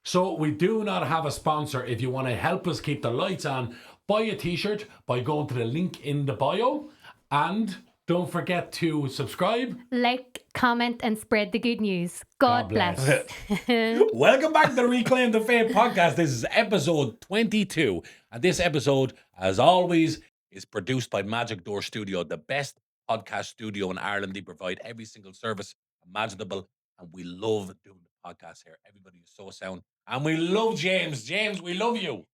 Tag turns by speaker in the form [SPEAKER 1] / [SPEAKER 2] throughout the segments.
[SPEAKER 1] So we do not have a sponsor. If you want to help us keep the lights on, buy a t-shirt by going to the link in the bio. And don't forget to subscribe.
[SPEAKER 2] Like, comment, and spread the good news. God bless.
[SPEAKER 1] Welcome back to the Reclaim the Faith podcast. This is episode 22. And this episode, as always, is produced by Medjugorje Studio, the best podcast studio in Ireland. They provide every single service imaginable. And we love doing the podcast here. Everybody is so sound. And we love James. James, we love you.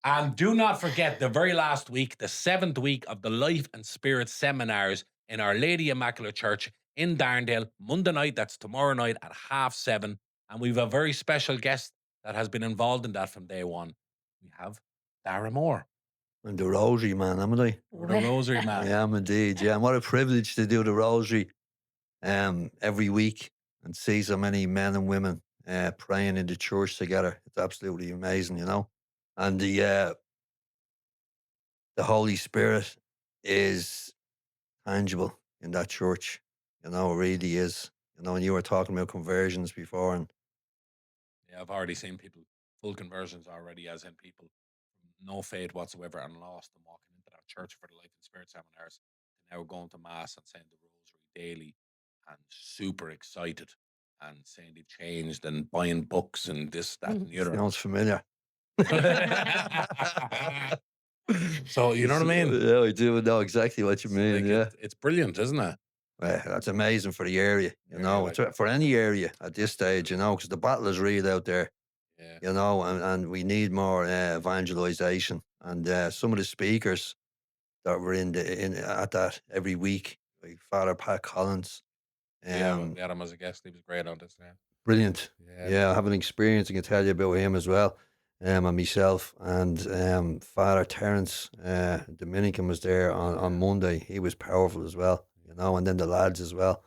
[SPEAKER 1] And do not forget the very last week, the 7th week of the Life and Spirit seminars in Our Lady Immaculate Church in Darndale, Monday night. That's tomorrow night at 7:30. And we have a very special guest that has been involved in that from day one. We have Dara Moore.
[SPEAKER 3] I'm the rosary man, am I?
[SPEAKER 1] You're the rosary man.
[SPEAKER 3] I am indeed, yeah. And what a privilege to do the rosary every week and see so many men and women praying in the church together. It's absolutely amazing, you know. And the Holy Spirit is tangible in that church. You know, it really is. You know, and you were talking about conversions before, and
[SPEAKER 1] Yeah, I've already seen people, full conversions already, as in people from no faith whatsoever and lost and walking into that church for the Life and Spirit seminars. And now going to Mass and saying the rosary daily and super excited and saying they've changed and buying books and this, that, and the other.
[SPEAKER 3] sounds familiar.
[SPEAKER 1] So, you know what I mean?
[SPEAKER 3] Yeah, I do know exactly what you mean.
[SPEAKER 1] Like,
[SPEAKER 3] Yeah.
[SPEAKER 1] it's brilliant, isn't it?
[SPEAKER 3] Well, that's amazing for the area, you
[SPEAKER 1] Yeah,
[SPEAKER 3] know,
[SPEAKER 1] like
[SPEAKER 3] it's for any area at this stage, you know, because the battle is real out there,
[SPEAKER 1] Yeah.
[SPEAKER 3] you know, and we need more evangelization. And some of the speakers that were at that every week, like Father Pat Collins,
[SPEAKER 1] Yeah, we had him as a guest. He was great on this. Yeah.
[SPEAKER 3] brilliant.
[SPEAKER 1] Yeah.
[SPEAKER 3] Yeah, I have an experience. I can tell you about him as well, and myself. And Father Terence Dominican was there on Monday. He was powerful as well, you know, and then the lads as well.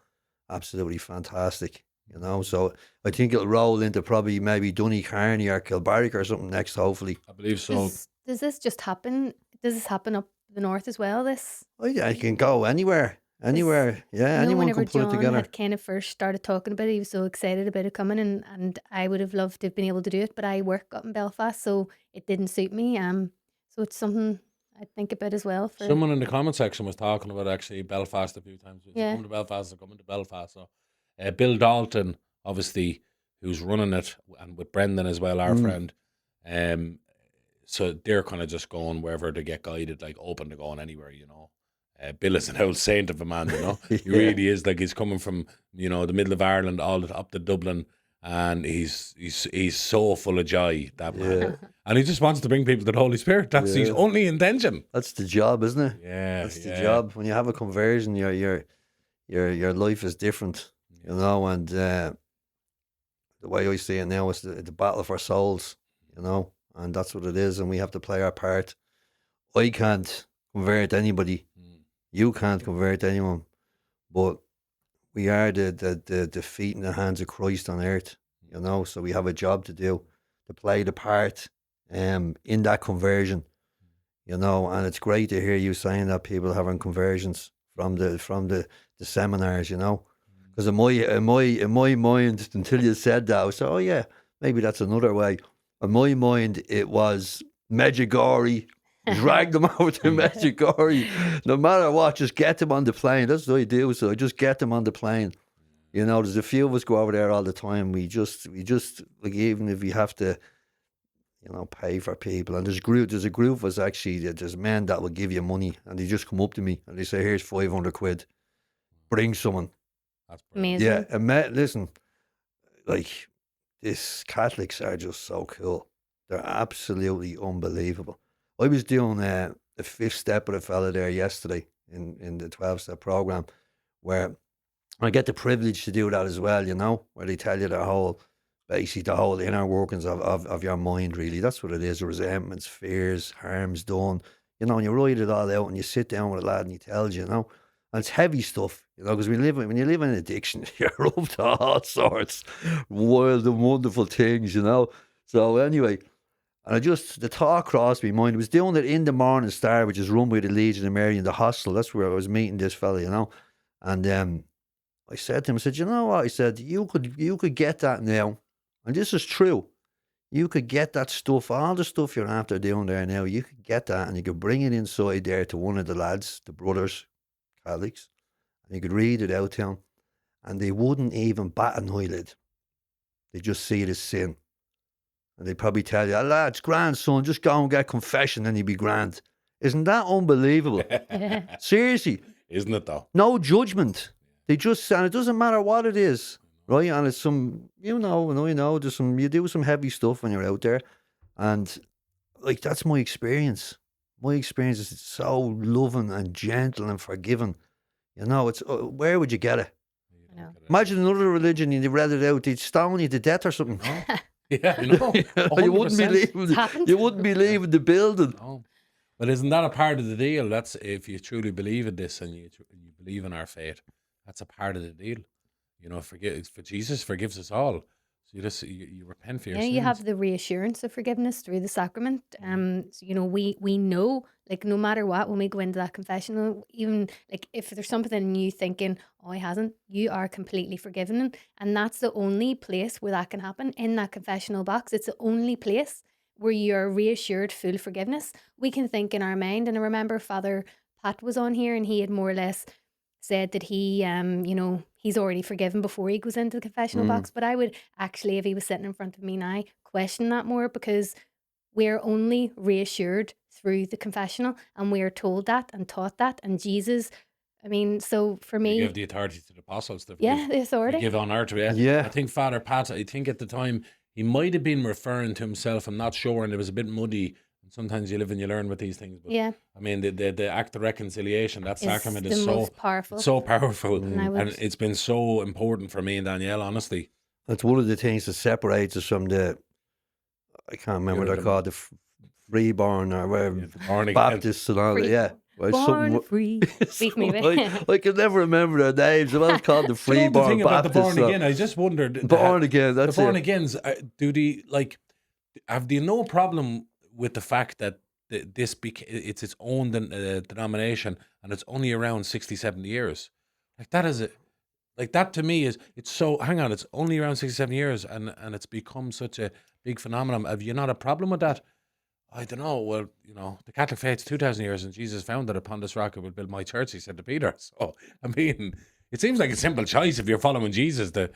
[SPEAKER 3] Absolutely fantastic, you know. So I think it'll roll into probably maybe Donecarney or Kilbarrack or something next, hopefully.
[SPEAKER 1] I believe so.
[SPEAKER 2] Does this just happen? Does this happen up the north as well? This
[SPEAKER 3] I can go anywhere. Yeah,
[SPEAKER 2] you know,
[SPEAKER 3] anyone
[SPEAKER 2] whenever
[SPEAKER 3] can put it
[SPEAKER 2] John
[SPEAKER 3] together.
[SPEAKER 2] had kind of first started talking about it, he was so excited about it coming, and I would have loved to have been able to do it, but I work up in Belfast, so it didn't suit me. So it's something I think about as well. For
[SPEAKER 1] Someone in the comment section was talking about actually Belfast a few times.
[SPEAKER 2] Yeah.
[SPEAKER 1] Coming to Belfast, they're coming to Belfast. So Bill Dalton, obviously, who's running it, and with Brendan as well, our friend. So they're kind of just going wherever they get guided, like open to going anywhere, you know. Bill is an old saint of a man, you know. He really is. Like, he's coming from, you know, the middle of Ireland all up to Dublin, and he's so full of joy, that man. And he just wants to bring people to the Holy Spirit. That's his only intention.
[SPEAKER 3] That's the job, isn't it?
[SPEAKER 1] Yeah,
[SPEAKER 3] That's the job. When you have a conversion, your life is different, you know. And the way I see it now is the battle for souls, you know, and that's what it is. And we have to play our part. I can't convert anybody. You can't convert anyone, but we are the feet in the hands of Christ on earth, you know. So we have a job to do, to play the part in that conversion, you know. And it's great to hear you saying that people are having conversions from the seminars, you know. Because in my mind, until you said that, I was like, oh yeah, maybe that's another way. In my mind, it was Medjugorje. Drag them over to Medjugorje. No matter what, just get them on the plane. That's what I do. So I just get them on the plane. You know, there's a few of us go over there all the time. We just like, even if we have to, you know, pay for people. And there's a group of us actually. There's men that will give you money, and they just come up to me and they say, "Here's 500 quid. Bring someone."
[SPEAKER 1] That's brilliant.
[SPEAKER 2] amazing.
[SPEAKER 3] Yeah, and listen, like, these Catholics are just so cool. They're absolutely unbelievable. I was doing the 5th step with a fella there yesterday in the 12-step program, where I get the privilege to do that as well, you know, where they tell you the whole inner workings of your mind, really. That's what it is: resentments, fears, harms done, you know. And you write it all out, and you sit down with a lad and he tells you, you know. And it's heavy stuff, you know, because when you live in addiction, you're up to all sorts wild and wonderful things, you know. So anyway, and the thought crossed my mind. I was doing it in the Morning Star, which is run by the Legion of Mary in the hostel. That's where I was meeting this fella, you know. And I said to him, I said, you know what? I said, you could get that now, And this is true. You could get that stuff, all the stuff you're after doing there now, you could get that and you could bring it inside there to one of the lads, the brothers, Catholics, and you could read it out to them, and they wouldn't even bat an eyelid. They just see it as sin. And they'd probably tell you, lads, grandson, just go and get confession and you'll be grand. Isn't that unbelievable? Seriously.
[SPEAKER 1] Isn't it though?
[SPEAKER 3] No judgment. They just, and it doesn't matter what it is, right? And it's some, you know, and I know, there's some, you do some heavy stuff when you're out there. And like, that's my experience. My experience is so loving and gentle and forgiving. You know, it's, where would you get it?
[SPEAKER 2] I know.
[SPEAKER 3] Imagine another religion and you read it out, they'd stone you to death or something.
[SPEAKER 1] Yeah, I know.
[SPEAKER 3] You wouldn't be
[SPEAKER 1] 100%.
[SPEAKER 3] leaving.
[SPEAKER 2] Happened.
[SPEAKER 3] You wouldn't be leaving the building.
[SPEAKER 1] No. But isn't that a part of the deal? That's if you truly believe in this and you believe in our faith, that's a part of the deal. You know, for Jesus forgives us all. So you repent for your
[SPEAKER 2] Yeah,
[SPEAKER 1] sins.
[SPEAKER 2] you have the reassurance of forgiveness through the sacrament. So, you know, we know, like, no matter what, when we go into that confessional, even like if there's something in you thinking, oh, he hasn't, you are completely forgiven. And that's the only place where that can happen, in that confessional box. It's the only place where you're reassured full forgiveness. We can think in our mind, and I remember Father Pat was on here and he had more or less said that he, you know, he's already forgiven before he goes into the confessional box. But I would actually, if he was sitting in front of me now, question that more, because we're only reassured through the confessional, and we're told that and taught that. And Jesus, I mean, so for
[SPEAKER 1] You
[SPEAKER 2] me,
[SPEAKER 1] give the authority to the apostles to
[SPEAKER 2] yeah,
[SPEAKER 1] forgive.
[SPEAKER 2] the authority.
[SPEAKER 1] You give on earth to it.
[SPEAKER 3] Yeah.
[SPEAKER 1] I think Father Pat, I think at the time, he might have been referring to himself. I'm not sure, and it was a bit muddy. And sometimes you live and you learn with these things. But
[SPEAKER 2] Yeah,
[SPEAKER 1] I mean, the act of reconciliation, that
[SPEAKER 2] is
[SPEAKER 1] sacrament
[SPEAKER 2] the
[SPEAKER 1] is so
[SPEAKER 2] most powerful.
[SPEAKER 1] so powerful,
[SPEAKER 2] And I would,
[SPEAKER 1] and it's been so important for me and Danielle, honestly.
[SPEAKER 3] That's one of the things that separates us from the, I can't remember what they're
[SPEAKER 1] the-
[SPEAKER 3] called, the freeborn or whatever,
[SPEAKER 1] The born again.
[SPEAKER 3] Baptists and all that.
[SPEAKER 2] Free-
[SPEAKER 3] Yeah. Well,
[SPEAKER 2] born free. Beat me,
[SPEAKER 3] I can never remember their names. Well, it's called the
[SPEAKER 1] Do you know the
[SPEAKER 3] freeborn
[SPEAKER 1] thing about the
[SPEAKER 3] Baptists.
[SPEAKER 1] born again? I just wondered.
[SPEAKER 3] Born again,
[SPEAKER 1] The
[SPEAKER 3] that's
[SPEAKER 1] born
[SPEAKER 3] it.
[SPEAKER 1] agains, do they like? Have they no problem with the fact that it's its own denomination and it's only around 60, 70 years? Like that is it. Like that to me is it's so. Hang on, it's only around 67 years and it's become such a big phenomenon. Have you not a problem with that? I don't know. Well, you know, the Catholic faith's 2,000 years, and Jesus founded upon this rock I will build my church. He said to Peter. So I mean, it seems like a simple choice if you're following Jesus to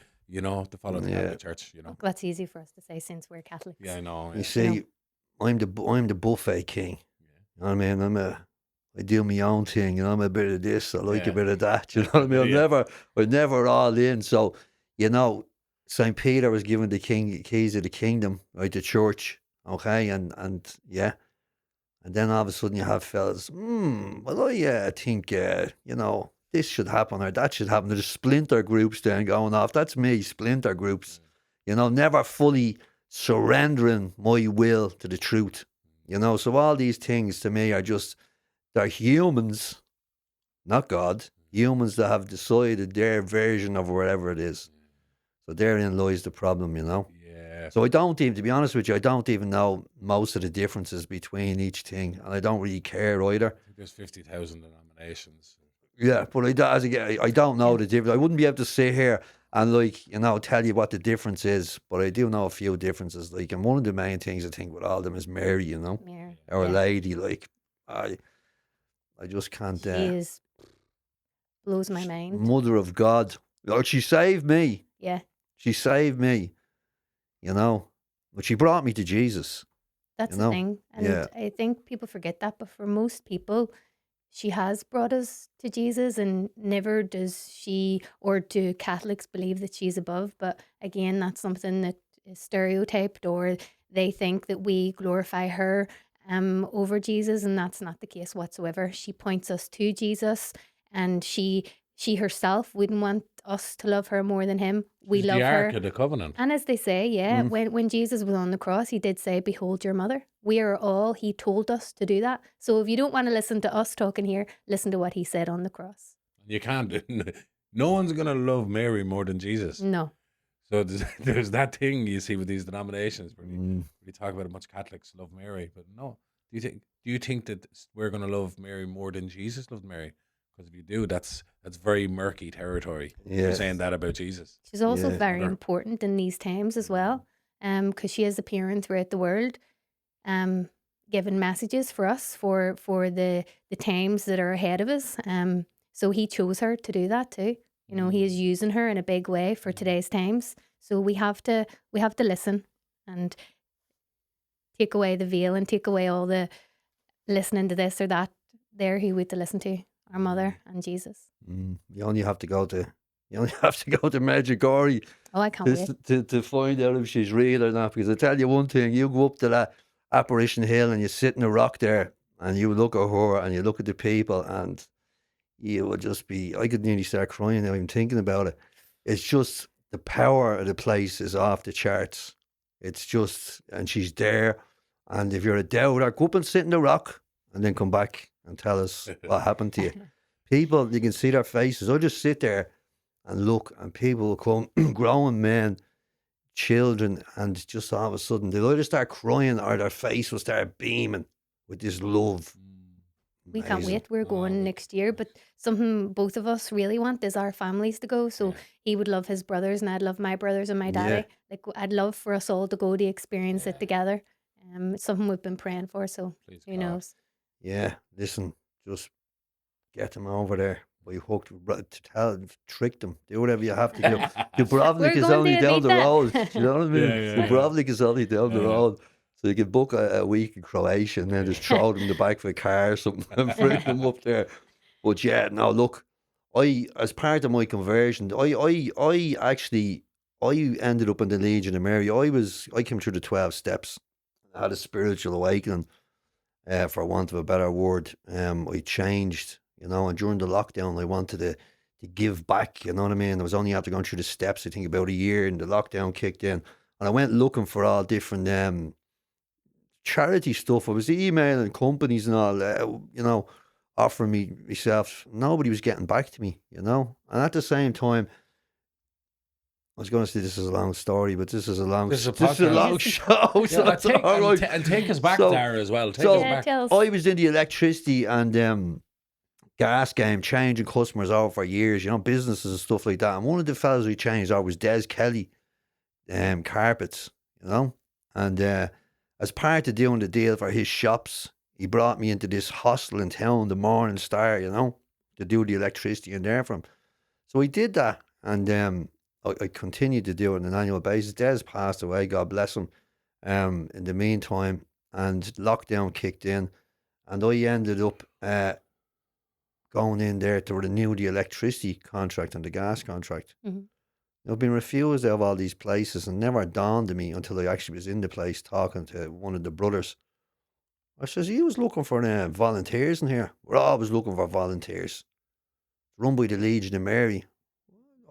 [SPEAKER 1] follow the Catholic Church. You know.
[SPEAKER 2] that's easy for us to say since we're Catholics.
[SPEAKER 1] Yeah, I know.
[SPEAKER 3] You
[SPEAKER 1] Yeah.
[SPEAKER 3] see, I'm the buffet king. You know what I mean? I do my own thing. You know, I'm a bit of this. I like a
[SPEAKER 1] Yeah.
[SPEAKER 3] bit of that. You know what I mean?
[SPEAKER 1] Yeah.
[SPEAKER 3] I'm never all in. So, you know, St. Peter was given the keys of the kingdom, right? The church. Okay, and yeah, and then all of a sudden you have fellas. Well, I think you know, this should happen or that should happen. There's splinter groups then going off. That's me, splinter groups. You know, never fully surrendering my will to the truth. You know, so all these things to me are just, they're humans, not God. Humans that have decided their version of whatever it is. So therein lies the problem, you know.
[SPEAKER 1] Yeah.
[SPEAKER 3] So I don't even, to be honest with you, I don't even know most of the differences between each thing, and I don't really care either.
[SPEAKER 1] I think there's 50,000 denominations.
[SPEAKER 3] Yeah, but I don't know the difference. I wouldn't be able to sit here and, like, you know, tell you what the difference is, but I do know a few differences. Like, and one of the main things I think with all of them is Mary, you know,
[SPEAKER 2] Mary.
[SPEAKER 3] Our
[SPEAKER 2] Yeah.
[SPEAKER 3] Lady. Like, I just can't.
[SPEAKER 2] She is, blows my mind.
[SPEAKER 3] Mother of God. Like, she saved me.
[SPEAKER 2] Yeah,
[SPEAKER 3] She saved me. You know, but she brought me to Jesus.
[SPEAKER 2] that's
[SPEAKER 3] You
[SPEAKER 2] the
[SPEAKER 3] know?
[SPEAKER 2] thing. And
[SPEAKER 3] Yeah.
[SPEAKER 2] I think people forget that, but for most people, she has brought us to Jesus, and never does she, or do Catholics believe that she's above. But again, that's something that is stereotyped, or they think that we glorify her over Jesus, and that's not the case whatsoever. She points us to Jesus, and she herself wouldn't want us to love her more than him. We
[SPEAKER 1] She's
[SPEAKER 2] love
[SPEAKER 1] the
[SPEAKER 2] her.
[SPEAKER 1] Ark of the Covenant.
[SPEAKER 2] And as they say, yeah, when Jesus was on the cross, he did say, behold your mother. We are all, he told us to do that. So if you don't want to listen to us talking here, listen to what he said on the cross.
[SPEAKER 1] You can't. No one's gonna love Mary more than Jesus.
[SPEAKER 2] No.
[SPEAKER 1] So there's that thing you see with these denominations where we talk about how much Catholics love Mary, but no. Do you think that we're gonna love Mary more than Jesus loved Mary? Because if you do, that's very murky territory. You're
[SPEAKER 3] Yeah.
[SPEAKER 1] saying that about Jesus.
[SPEAKER 2] She's also
[SPEAKER 3] Yeah.
[SPEAKER 2] very
[SPEAKER 1] Mother.
[SPEAKER 2] important in these times as well. because she is appearing throughout the world, giving messages for us for the times that are ahead of us. So he chose her to do that too. You know, he is using her in a big way for today's times. So we have to listen and take away the veil and take away all the listening to this or that. There, who we to listen to our mother and Jesus.
[SPEAKER 3] You only have to go to Medjugorje
[SPEAKER 2] Oh, I can't wait.
[SPEAKER 3] to find out if she's real or not. Because I tell you one thing, you go up to that apparition hill and you sit in a rock there and you look at her and you look at the people and you will just be, I could nearly start crying now even thinking about it. It's just the power of the place is off the charts. It's just, and she's there. And if you're a doubter, go up and sit in the rock and then come back and tell us what happened to you. People, you can see their faces. I just sit there and look, and people will come, grown men, children, and just all of a sudden they'll either start crying or their face will start beaming with this love.
[SPEAKER 2] We can't
[SPEAKER 3] Amazing.
[SPEAKER 2] wait. We're going next year, but something both of us really want is our families to go. So he would love his brothers, and I'd love my brothers and my daddy. Like I'd love for us all to go to experience it together. It's something we've been praying for. So
[SPEAKER 1] Please
[SPEAKER 2] who
[SPEAKER 1] God.
[SPEAKER 2] knows?
[SPEAKER 3] Yeah, listen, just get them over there. By hook, trick them, do whatever you have to do. Dubrovnik
[SPEAKER 2] We're
[SPEAKER 3] is
[SPEAKER 2] going
[SPEAKER 3] only
[SPEAKER 2] to
[SPEAKER 3] down the
[SPEAKER 2] Ibiza.
[SPEAKER 3] road. Do you know what I mean?
[SPEAKER 1] Yeah.
[SPEAKER 3] Dubrovnik is only down the
[SPEAKER 1] Yeah.
[SPEAKER 3] road. So you can book a week in Croatia and then just throw them in the back of a car or something and bring them up there. But yeah, no, look, as part of my conversion, I actually ended up in the Legion of Mary. I came through the 12 steps. I had a spiritual awakening, for want of a better word. I changed, you know, and during the lockdown, I wanted to give back, you know what I mean? I was only after going through the steps, I think about a year, and the lockdown kicked in. And I went looking for all different charity stuff. I was emailing companies and all, you know, offering me myself. Nobody was getting back to me, you know. And at the same time, I was going to say this is a long story, but this is a long show. So it's all right.
[SPEAKER 1] And take us back,
[SPEAKER 3] So-
[SPEAKER 1] Dara, as well. Take
[SPEAKER 3] so-
[SPEAKER 1] us
[SPEAKER 2] Yeah,
[SPEAKER 1] back.
[SPEAKER 2] tell us.
[SPEAKER 3] I was in the electricity and gas game, changing customers over for years, you know, businesses and stuff like that. And one of the fellas we changed over was Des Kelly, carpets, you know. And as part of doing the deal for his shops, he brought me into this hostel in town, the Morning Star, you know, to do the electricity in there for him. So we did that, and I continued to do it on an annual basis. Des passed away, God bless him, in the meantime, and lockdown kicked in, and I ended up going in there to renew the electricity contract and the gas contract.
[SPEAKER 2] Mhm.
[SPEAKER 3] I've been refused out of all these places, and never dawned on me until I actually was in the place talking to one of the brothers. I says, "You was looking for volunteers in here? We're always looking for volunteers. Run by the Legion of Mary."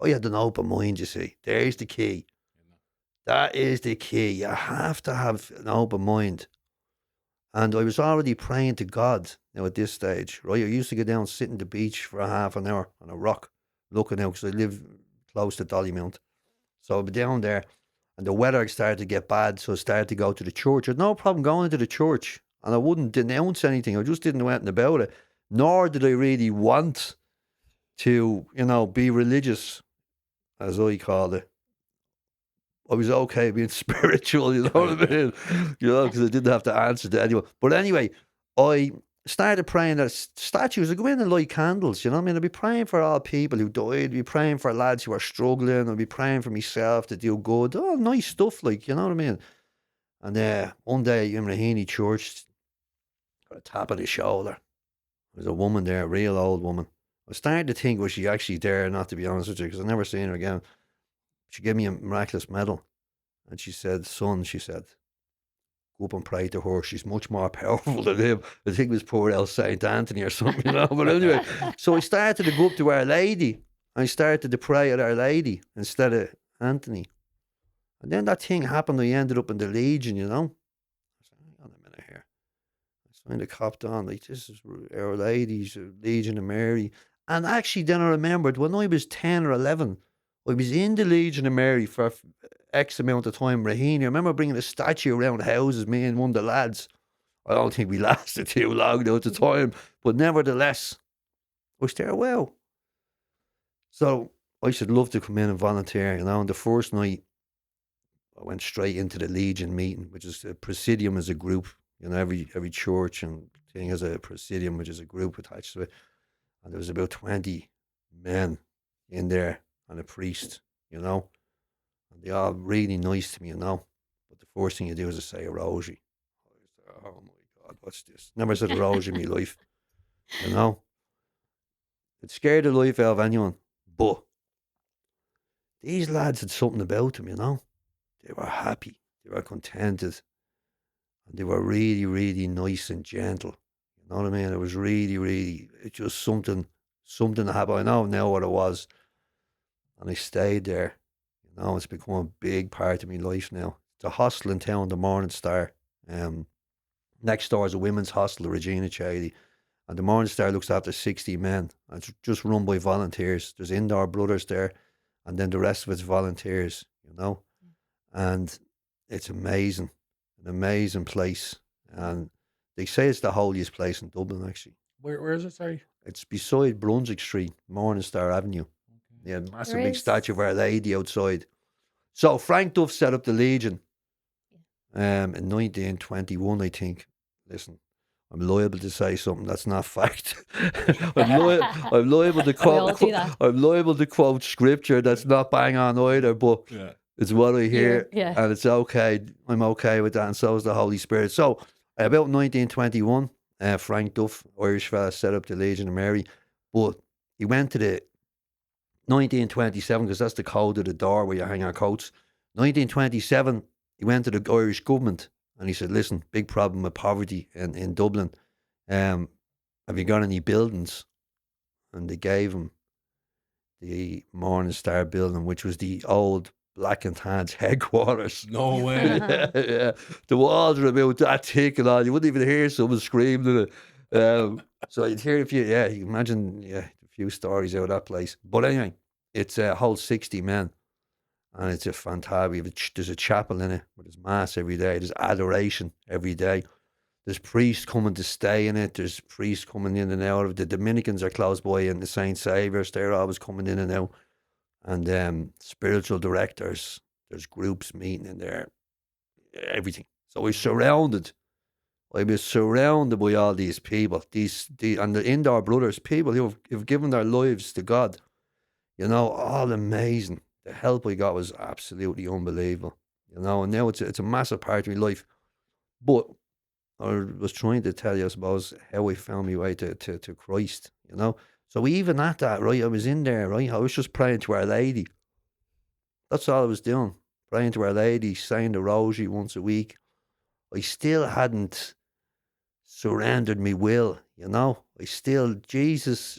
[SPEAKER 3] I had an open mind, you see. There's the key. That is the key. You have to have an open mind. And I was already praying to God now at this stage, right? I used to go down and sit on the beach for a half an hour on a rock looking out, because I live close to Dollymount. So I'd be down there, and the weather started to get bad, so I started to go to the church. I had no problem going into the church, and I wouldn't denounce anything. I just didn't know anything about it. Nor did I really want to, you know, be religious, as I called it. I was okay being spiritual, you know what I mean? You know, because I didn't have to answer to anyone. But anyway, I started praying that statues would go in and light candles, you know what I mean? I'd be praying for all people who died, I'd be praying for lads who are struggling, I'd be praying for myself to do good, all nice stuff, like, you know what I mean? And one day in Raheny Church, got a tap on the shoulder. There's a woman there, a real old woman. I was starting to think, was she actually there, not to be honest with you, because I've never seen her again. She gave me a miraculous medal. And she said, "Son," she said, "go up and pray to her. She's much more powerful than him." I think it was poor El Saint Anthony or something, you know. But anyway, so I started to go up to Our Lady. I started to pray at Our Lady instead of Anthony. And then that thing happened. I ended up in the Legion, you know. I said, "Hang on a minute here." I signed a copped on, like, this is Our Lady's Legion of Mary. And actually then I remembered when I was 10 or 11, I was in the Legion of Mary for X amount of time, Raheny. I remember bringing a statue around houses, me and one of the lads. I don't think we lasted too long though at the time, but nevertheless, I was there well. So I should love to come in and volunteer, you know. And the first night, I went straight into the Legion meeting, which is a presidium as a group. You know, every church and thing has a presidium, which is a group attached to it. And there was about 20 men in there and a priest, you know. And they all really nice to me, you know. But the first thing you do is to say a rosary. I was like, oh my God, what's this? Never said a rosary in my life, you know. It scared the life out of anyone. But these lads had something about them, you know. They were happy, they were contented, and they were really, really nice and gentle. You know what I mean? It was really, really, it's just something that happened. I know now what it was, and I stayed there. You know, it's become a big part of my life now. It's a hostel in town, the Morning Star. Um, Next door is a women's hostel, the Regina Charity. And the Morning Star looks after 60 men. And it's just run by volunteers. There's indoor brothers there, and then the rest of it's volunteers, you know. And it's amazing, an amazing place. And they say it's the holiest place in Dublin, actually.
[SPEAKER 1] Where is it? Sorry.
[SPEAKER 3] It's beside Brunswick Street, Morning Star Avenue. Yeah, massive
[SPEAKER 2] There
[SPEAKER 3] big
[SPEAKER 2] is.
[SPEAKER 3] statue of Our Lady outside. So Frank Duff set up the Legion in 1921, I think. Listen, I'm liable to say something that's not fact. I'm liable to
[SPEAKER 2] We all
[SPEAKER 3] quote.
[SPEAKER 2] do that.
[SPEAKER 3] I'm liable to quote scripture that's not bang on either, but
[SPEAKER 1] Yeah.
[SPEAKER 3] it's what I hear,
[SPEAKER 2] Yeah.
[SPEAKER 3] and it's okay. I'm okay with that, and so is the Holy Spirit. So about 1921, Frank Duff, Irish fella, set up the Legion of Mary, but he went to the 1927, because that's the code of the door where you hang our coats. 1927, he went to the Irish government and he said, listen, big problem with poverty in Dublin. Have you got any buildings? And they gave him the Morning Star building, which was the old Black and Tans headquarters.
[SPEAKER 1] No way.
[SPEAKER 3] Yeah. The walls are about that thick and all. You wouldn't even hear someone screaming in it. So you'd hear you can imagine a few stories out of that place. But anyway, it's a whole 60 men. And it's a fantastic, there's a chapel in it where there's mass every day. There's adoration every day. There's priests coming to stay in it. There's priests coming in and out of it. The Dominicans are close by, and the Saint Saviours, they're always coming in and out. And spiritual directors, there's groups meeting in there, everything. So I was surrounded by all these people, and the indoor brothers, people who have given their lives to God, you know, all amazing. The help I got was absolutely unbelievable, you know, and now it's a massive part of my life. But I was trying to tell you, I suppose, how I found my way to Christ, you know. So even at that, right, I was in there, right, I was just praying to Our Lady. That's all I was doing, praying to Our Lady, saying the rosary once a week. I still hadn't surrendered me will, you know. Jesus,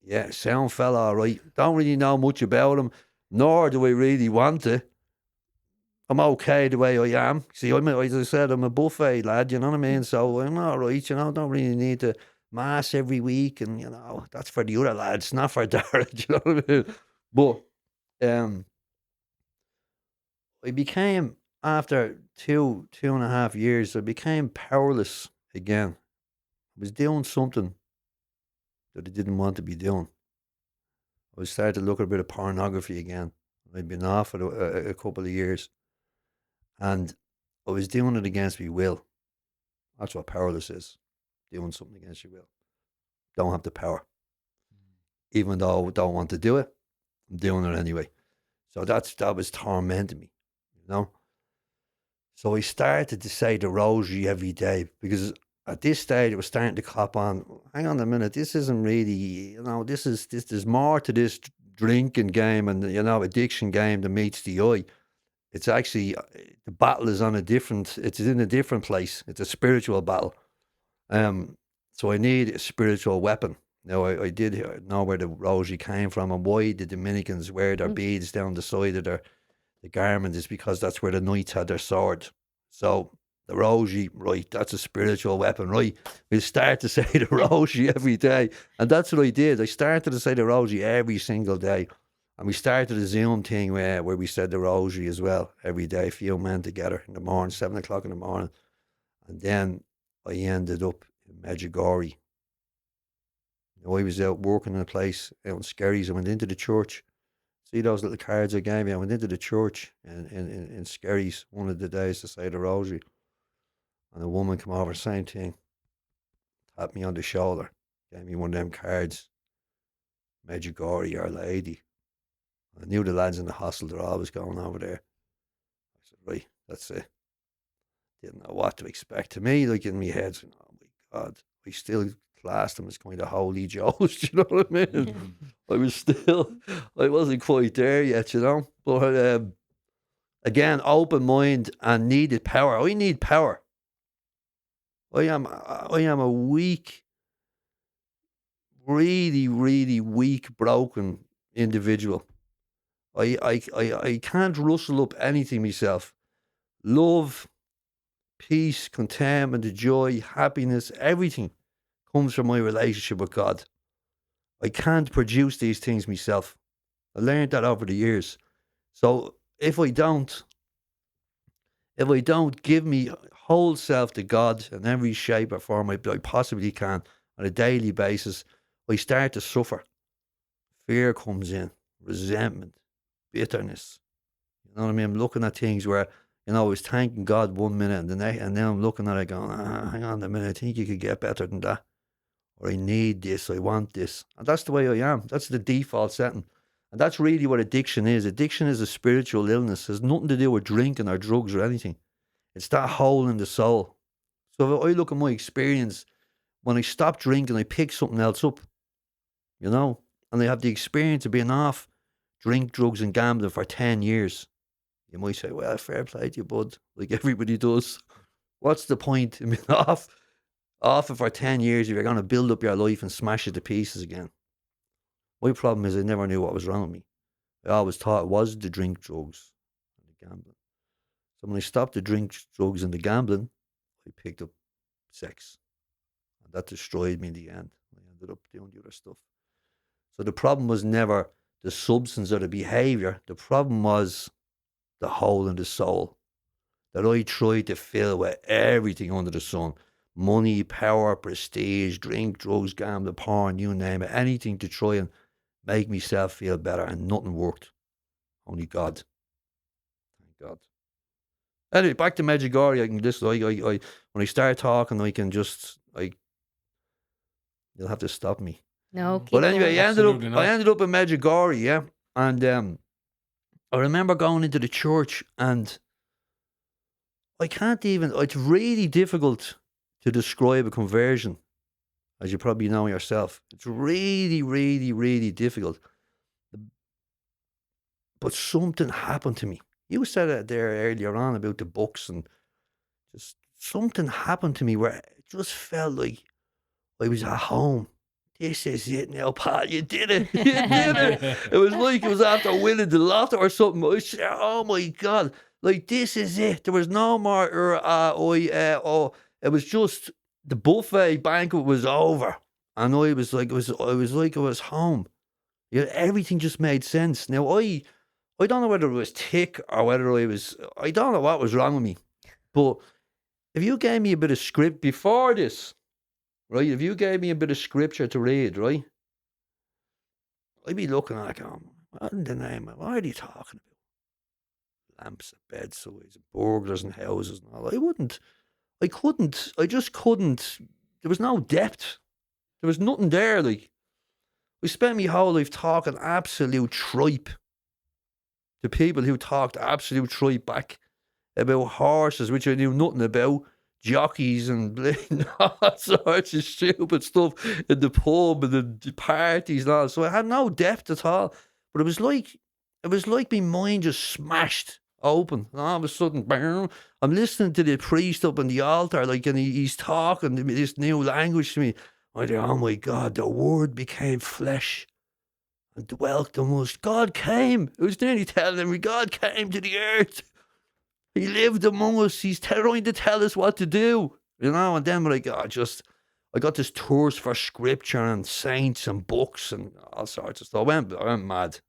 [SPEAKER 3] yeah, sound fella, all right. Don't really know much about him, nor do I really want to. I'm okay the way I am. See, as I said, I'm a buffet lad, you know what I mean? So I'm all right, you know, don't really need to mass every week, and, you know, that's for the other lads, not for Dara, you know what I mean? But I became, after two and a half years, I became powerless again. I was doing something that I didn't want to be doing. I was starting to look at a bit of pornography again. I'd been off for a couple of years. And I was doing it against my will. That's what powerless is. Doing something against your will. Don't have the power. Even though I don't want to do it, I'm doing it anyway. So that was tormenting me, you know. So I started to say the rosary every day, because at this stage it was starting to cop on, hang on a minute, this isn't really, you know, there's more to this drinking game and, you know, addiction game that meets the eye. It's actually, the battle is it's in a different place. It's a spiritual battle. So I need a spiritual weapon. Now, I did know where the rosary came from, and why the Dominicans wear their beads down the side of the garment is because that's where the knights had their sword. So the rosary, right, that's a spiritual weapon, right? We start to say the rosary every day. And that's what I did. I started to say the rosary every single day. And we started a Zoom thing where we said the rosary as well every day, a few men together in the morning, 7 o'clock in the morning. And then I ended up in Medjugorje. I was out working in a place out in Skerries. I went into the church, See those little cards I gave you? I went into the church in Skerries one of the days to say the rosary, and a woman come over, same thing, tapped me on the shoulder, gave me one of them cards, Medjugorje, Our Lady. I knew the lads in the hostel, they're always going over there. I said, right, that's it. Didn't know what to expect. To me, like in my head, saying, oh my God, I still classed them as kind of holy Joes, do you know what I mean? I wasn't quite there yet, you know? But again, open mind and needed power. I need power. I am a weak, really, really weak, broken individual. I can't rustle up anything myself. Love, peace, contentment, joy, happiness, everything comes from my relationship with God. I can't produce these things myself. I learned that over the years. So if I don't give me whole self to God in every shape or form I possibly can on a daily basis, I start to suffer. Fear comes in, resentment, bitterness. You know what I mean? I'm looking at things where, I was thanking God 1 minute and now I'm looking at it going, hang on a minute, I think you could get better than that. Or I need this, I want this. And that's the way I am. That's the default setting. And that's really what addiction is. Addiction is a spiritual illness. It has nothing to do with drinking or drugs or anything. It's that hole in the soul. So if I look at my experience, when I stopped drinking, I picked something else up, and I have the experience of being off drink, drugs and gambling for 10 years. You might say, well, fair play to you, bud, like everybody does. What's the point in being off it for 10 years if you're going to build up your life and smash it to pieces again? My problem is I never knew what was wrong with me. I always thought it was the drink, drugs, and the gambling. So when I stopped the drink, drugs, and the gambling, I picked up sex. And that destroyed me in the end. I ended up doing the other stuff. So the problem was never the substance or the behaviour. The problem was the hole in the soul that I tried to fill with everything under the sun. Money, power, prestige, drink, drugs, gambling, porn, you name it. Anything to try and make myself feel better, and nothing worked. Only God. Thank God. Anyway, back to Medjugorje. I can just, I when I start talking, I can just, you'll have to stop me.
[SPEAKER 2] No, keep
[SPEAKER 3] But anyway,
[SPEAKER 2] going.
[SPEAKER 1] Absolutely not.
[SPEAKER 3] I ended up in Medjugorje, yeah. And I remember going into the church, and I can't even, it's really difficult to describe a conversion, as you probably know yourself. It's really, really, really difficult. But something happened to me. You said it there earlier on about the books, and just something happened to me where it just felt like I was at home. This is it now, Pat. You did it. You did it. It was like it was after winning the lotto or something. I said, oh my God. Like, this is it. There was no more, it was just the buffet banquet was over. And I was like, I was home. Yeah, everything just made sense. Now, I don't know whether it was tick or whether I don't know what was wrong with me. But if you gave me a bit of script before this, right? If you gave me a bit of scripture to read, right? I'd be looking at it going, what in the name of, what are you talking about? Lamps at bedsides, burglars and houses and all. I just couldn't. There was no depth. There was nothing there. Like, we spent my whole life talking absolute tripe to people who talked absolute tripe back about horses, which I knew nothing about. Jockeys and all sorts of stupid stuff in the pub and the parties and all. So I had no depth at all. But it was like my mind just smashed open. And all of a sudden, bam, I'm listening to the priest up on the altar, like, and he's talking this new language to me. I think, oh my God, the word became flesh and dwelt among us. God came. It was nearly telling me, God came to the earth. He lived among us. He's trying to tell us what to do, And then when I got this thirst for scripture and saints and books and all sorts of stuff. I went mad.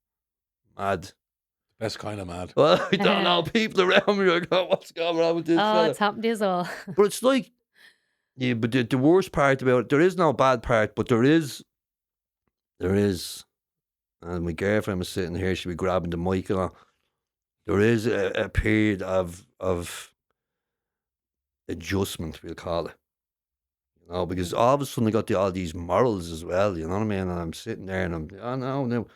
[SPEAKER 1] Best kind of mad.
[SPEAKER 3] Well, I don't know. People around me are going, what's going on with this
[SPEAKER 2] Oh,
[SPEAKER 3] fella?
[SPEAKER 2] it's happened to us all.
[SPEAKER 3] But it's like, yeah, but the worst part about it, there is no bad part, but there is and my girlfriend was sitting here. She'd be grabbing the mic and all. There is a period of adjustment, we'll call it. You know, because all of a sudden I got all these morals as well. You know what I mean? And I'm sitting there and I'm, oh no,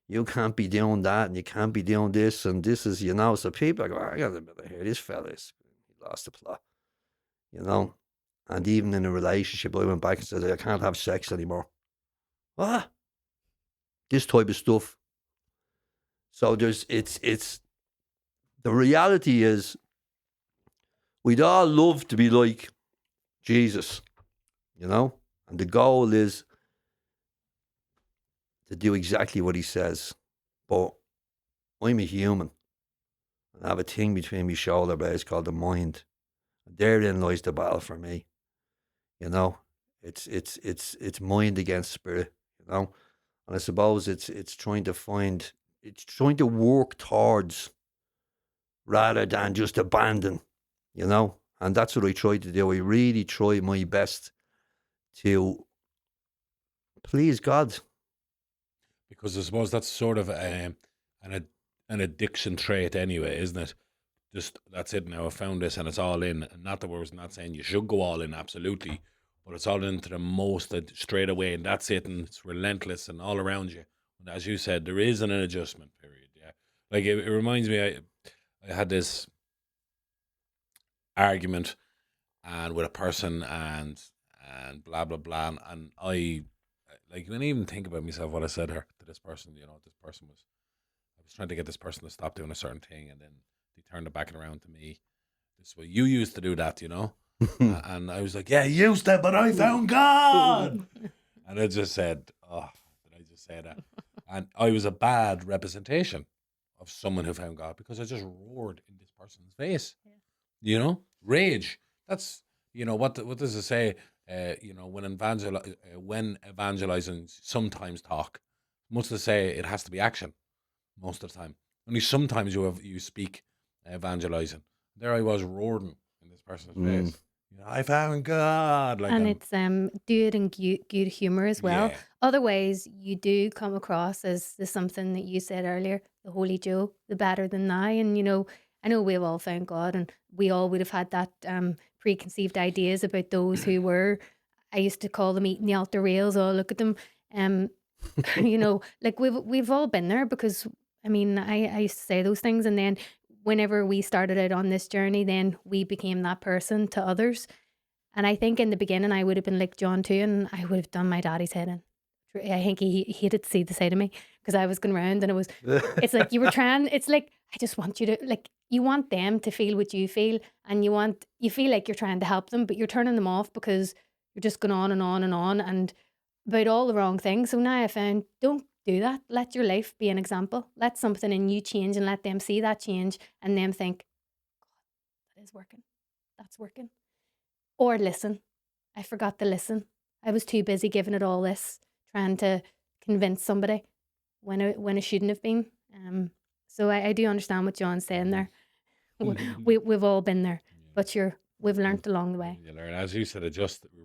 [SPEAKER 3] you can't be doing that and you can't be doing this and this is, you know. So people go, I got a bit of here. This fella he lost the plot. You know. And even in a relationship, I went back and said, I can't have sex anymore. What? This type of stuff. So it's the reality is we'd all love to be like Jesus, you know? And the goal is to do exactly what he says. But I'm a human. And I have a thing between my shoulder blades called the mind. And therein lies the battle for me. You know? It's mind against spirit, you know? And I suppose it's trying to work towards rather than just abandon, you know? And that's what I try to do. I really try my best to please God.
[SPEAKER 1] Because I suppose that's sort of an addiction trait anyway, isn't it? Just, that's it now, I found this and it's all in. And not that we're not saying you should go all in, absolutely. But it's all into the most straight away, and that's it, and it's relentless and all around you. And as you said, there is an adjustment period, yeah. Like, it reminds me, I had this argument and with a person and blah, blah, blah. And I, like, when I even think about myself, what I said to this person, you know, I was trying to get this person to stop doing a certain thing, and then they turned it back around to me. This way, you used to do that, you know? And I was like, yeah, you used to, but I found God. And I just said, oh, did I just say that? And I was a bad representation of someone who found God because I just roared in this person's face.
[SPEAKER 2] Yeah.
[SPEAKER 1] You know, rage. That's, you know, what does it say? You know, when evangelizing, sometimes talk. Most of say it has to be action. Most of the time, only sometimes you speak evangelizing. There I was roaring in this person's face. You know, I found God. Like,
[SPEAKER 2] And it's do it in good humor as well.
[SPEAKER 1] yeah,
[SPEAKER 2] Otherwise, you do come across as the something that you said earlier, the Holy Joe, the better than thou. And you know, I know we've all found God, and we all would have had that preconceived ideas about those who were. I used to call them eating the altar rails. Oh, look at them. You know, like we've all been there because I mean, I used to say those things, and then whenever we started out on this journey, then we became that person to others. And I think in the beginning, I would have been like John too, and I would have done my daddy's head in. I think he hated to see the side of me because I was going around and it's like you were trying, it's like, I just want you to, like, you want them to feel what you feel, and you feel like you're trying to help them, but you're turning them off because you're just going on and on and on and about all the wrong things. So now I found, don't do that. Let your life be an example. Let something in you change and let them see that change and them think, God, that is working. That's working. Or listen. I forgot to listen. I was too busy giving it all this, trying to convince somebody when it shouldn't have been. So I do understand what John's saying there. We've all been there, but we've learnt along the way.
[SPEAKER 1] you learn, as you said,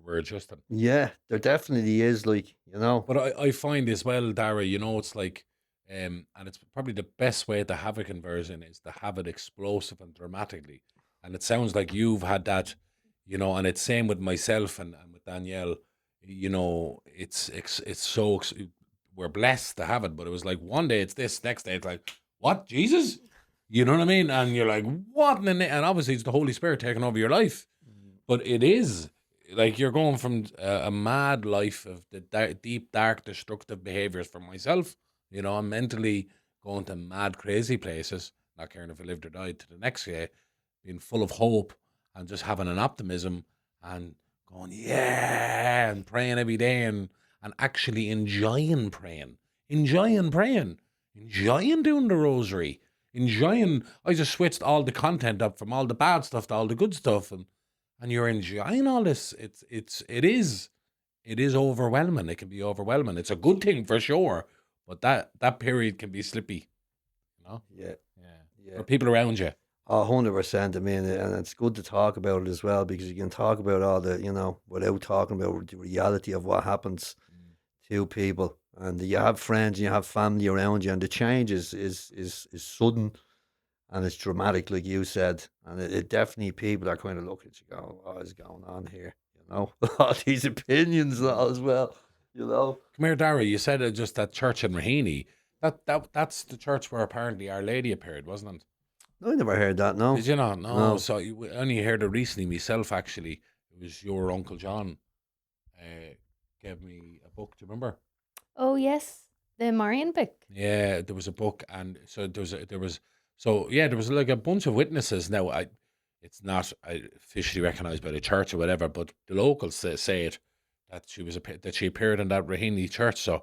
[SPEAKER 1] we're adjusting.
[SPEAKER 3] Yeah, there definitely is, like, you know.
[SPEAKER 1] But I find as well, Dara, you know, it's like, and it's probably the best way to have a conversion is to have it explosive and dramatically. And it sounds like you've had that, you know, and it's same with myself and with Danielle. You know, it's so we're blessed to have it, but it was like one day it's this, next day it's like, what, Jesus? You know what I mean? And you're like, what? And obviously it's the Holy Spirit taking over your life. But it is like you're going from a mad life of the deep, dark, destructive behaviors for myself. You know, I'm mentally going to mad, crazy places, not caring if I lived or died, to the next day, being full of hope and just having an optimism and going, yeah, and praying every day and actually enjoying praying, enjoying doing the rosary, enjoying. I just switched all the content up from all the bad stuff to all the good stuff, and you're enjoying all this. It is overwhelming. It can be overwhelming. It's a good thing for sure, but that period can be slippy, you know.
[SPEAKER 3] Yeah,
[SPEAKER 1] Yeah, for people around you.
[SPEAKER 3] 100%. I mean, and it's good to talk about it as well because you can talk about all the, you know, without talking about the reality of what happens to people, and you have friends and you have family around you, and the change is sudden and it's dramatic, like you said, and it definitely people are kind of looking at you, going, "What is going on here?" All these opinions and all as well, you know.
[SPEAKER 1] Come here, Dara. You said just that church in Raheny. That's the church where apparently Our Lady appeared, wasn't it?
[SPEAKER 3] I never heard that.
[SPEAKER 1] Did
[SPEAKER 3] No,
[SPEAKER 1] you not? No.
[SPEAKER 3] no.
[SPEAKER 1] So I only heard it recently myself. Actually, it was your Uncle John gave me a book. Do you remember?
[SPEAKER 2] Oh yes, the Marion book.
[SPEAKER 1] Yeah, there was a book, and so there was like a bunch of witnesses. Now, it's not officially recognized by the church or whatever, but the locals say it that that she appeared in that Raheny church. So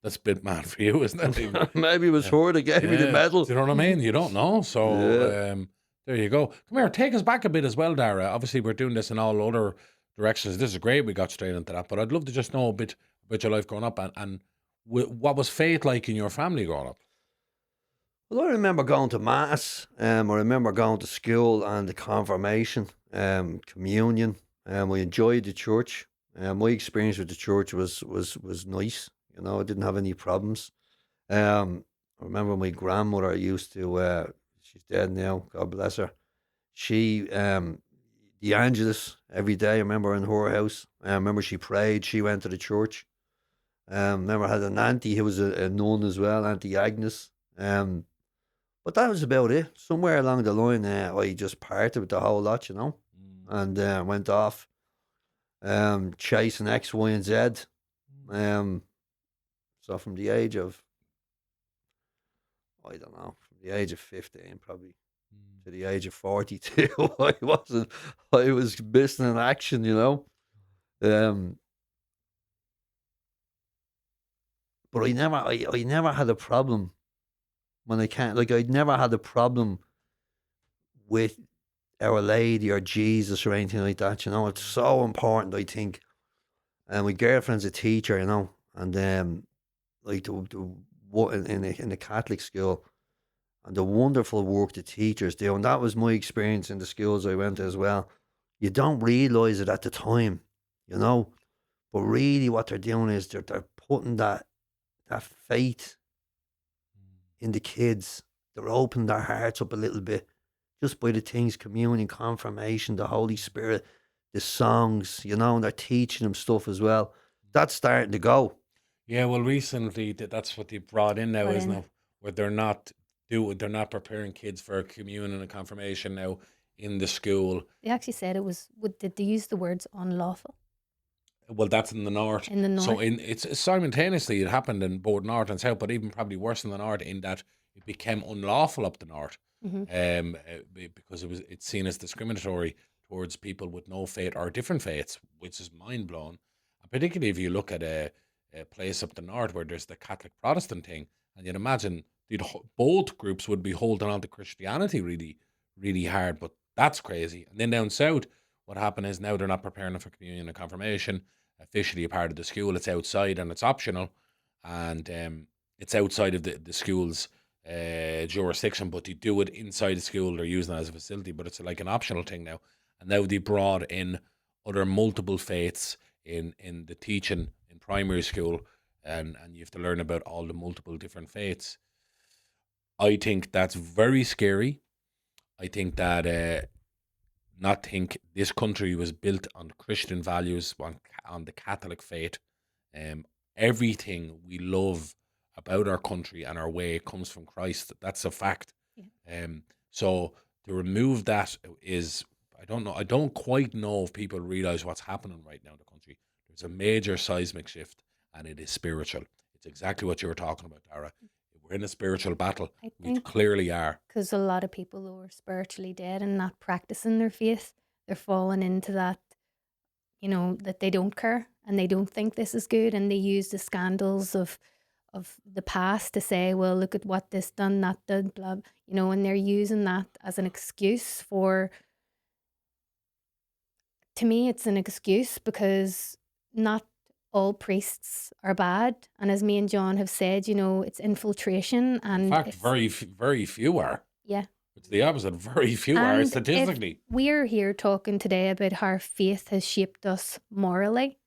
[SPEAKER 1] that's a bit mad for you, isn't it?
[SPEAKER 3] Maybe it was her that gave me the
[SPEAKER 1] Yeah,
[SPEAKER 3] medal.
[SPEAKER 1] do you know what I mean? You don't know. So
[SPEAKER 3] Yeah.
[SPEAKER 1] there you go. Come here, take us back a bit as well, Dara. Obviously, we're doing this in all other directions. This is great. We got straight into that, but I'd love to just know a bit about your life growing up and what was faith like in your family growing up?
[SPEAKER 3] Well, I remember going to mass. I remember going to school and the confirmation, communion. We enjoyed the church. My experience with the church was nice. I didn't have any problems. I remember my grandmother used to. She's dead now. God bless her. She the Angelus every day. I remember in her house. I remember she prayed. She went to the church. Remember I had an auntie who was a nun as well, Auntie Agnes. But that was about it. Somewhere along the line, I just parted with the whole lot, and went off chasing X, Y, and Z. Um, so from the age of, I don't know, from the age of 15 probably to the age of 42, I was missing in action. Um, but I never had a problem when I can't, like, I'd never had a problem with Our Lady or Jesus or anything like that. It's so important, I think. And my girlfriend's a teacher, and like in the Catholic school, and the wonderful work the teachers do, and that was my experience in the schools I went to as well. You don't realize it at the time, but really what they're doing is they're putting that faith in the kids. They're opening their hearts up a little bit just by the things, communion, confirmation, the Holy Spirit, the songs, and they're teaching them stuff as well. That's starting to go.
[SPEAKER 1] Yeah, well, recently that's what they brought in now,
[SPEAKER 2] Brought
[SPEAKER 1] isn't
[SPEAKER 2] in.
[SPEAKER 1] it? Where they're not preparing kids for communion and confirmation now in the school.
[SPEAKER 2] They actually said did they use the words unlawful
[SPEAKER 1] Well, that's in the north.
[SPEAKER 2] in the
[SPEAKER 1] So
[SPEAKER 2] north?
[SPEAKER 1] it's simultaneously it happened in both north and south, but even probably worse in the north in that it became unlawful up the north,
[SPEAKER 2] Hmm.
[SPEAKER 1] because it's seen as discriminatory towards people with no faith or different faiths, which is mind blowing. And particularly if you look at a place up the north where there's the Catholic Protestant thing, and you'd imagine both groups would be holding on to Christianity really, really hard. But that's crazy. And then down south, what happened is now they're not preparing them for communion and confirmation. Officially a part of the school, it's outside and it's optional, and it's outside of the school's jurisdiction, but they do it inside the school. They're using it as a facility, but it's like an optional thing now. And now they brought in other multiple faiths in the teaching in primary school, and you have to learn about all the multiple different faiths. I think that's very scary. I think that not think this country was built on Christian values, on the Catholic faith. Um, Everything we love about our country and our way comes from Christ. That's a fact.
[SPEAKER 2] Yeah.
[SPEAKER 1] So to remove that is, I don't know. I don't quite know if people realize what's happening right now in the country. There's a major seismic shift, and it is spiritual. It's exactly what you were talking about, Dara. We're in a spiritual battle.
[SPEAKER 2] I
[SPEAKER 1] We
[SPEAKER 2] think
[SPEAKER 1] clearly are.
[SPEAKER 2] because a lot of people who are spiritually dead and not practicing their faith, they're falling into that, that they don't care and they don't think this is good, and they use the scandals of the past to say, well, look at what this done, that did, blah, and they're using that as an excuse for. To me, it's an excuse because not all priests are bad, and as me and John have said, it's infiltration,
[SPEAKER 1] In
[SPEAKER 2] and
[SPEAKER 1] fact,
[SPEAKER 2] if
[SPEAKER 1] very few are.
[SPEAKER 2] yeah.
[SPEAKER 1] It's the opposite. Very few are
[SPEAKER 2] And if
[SPEAKER 1] statistically.
[SPEAKER 2] we're here talking today about how faith has shaped us morally,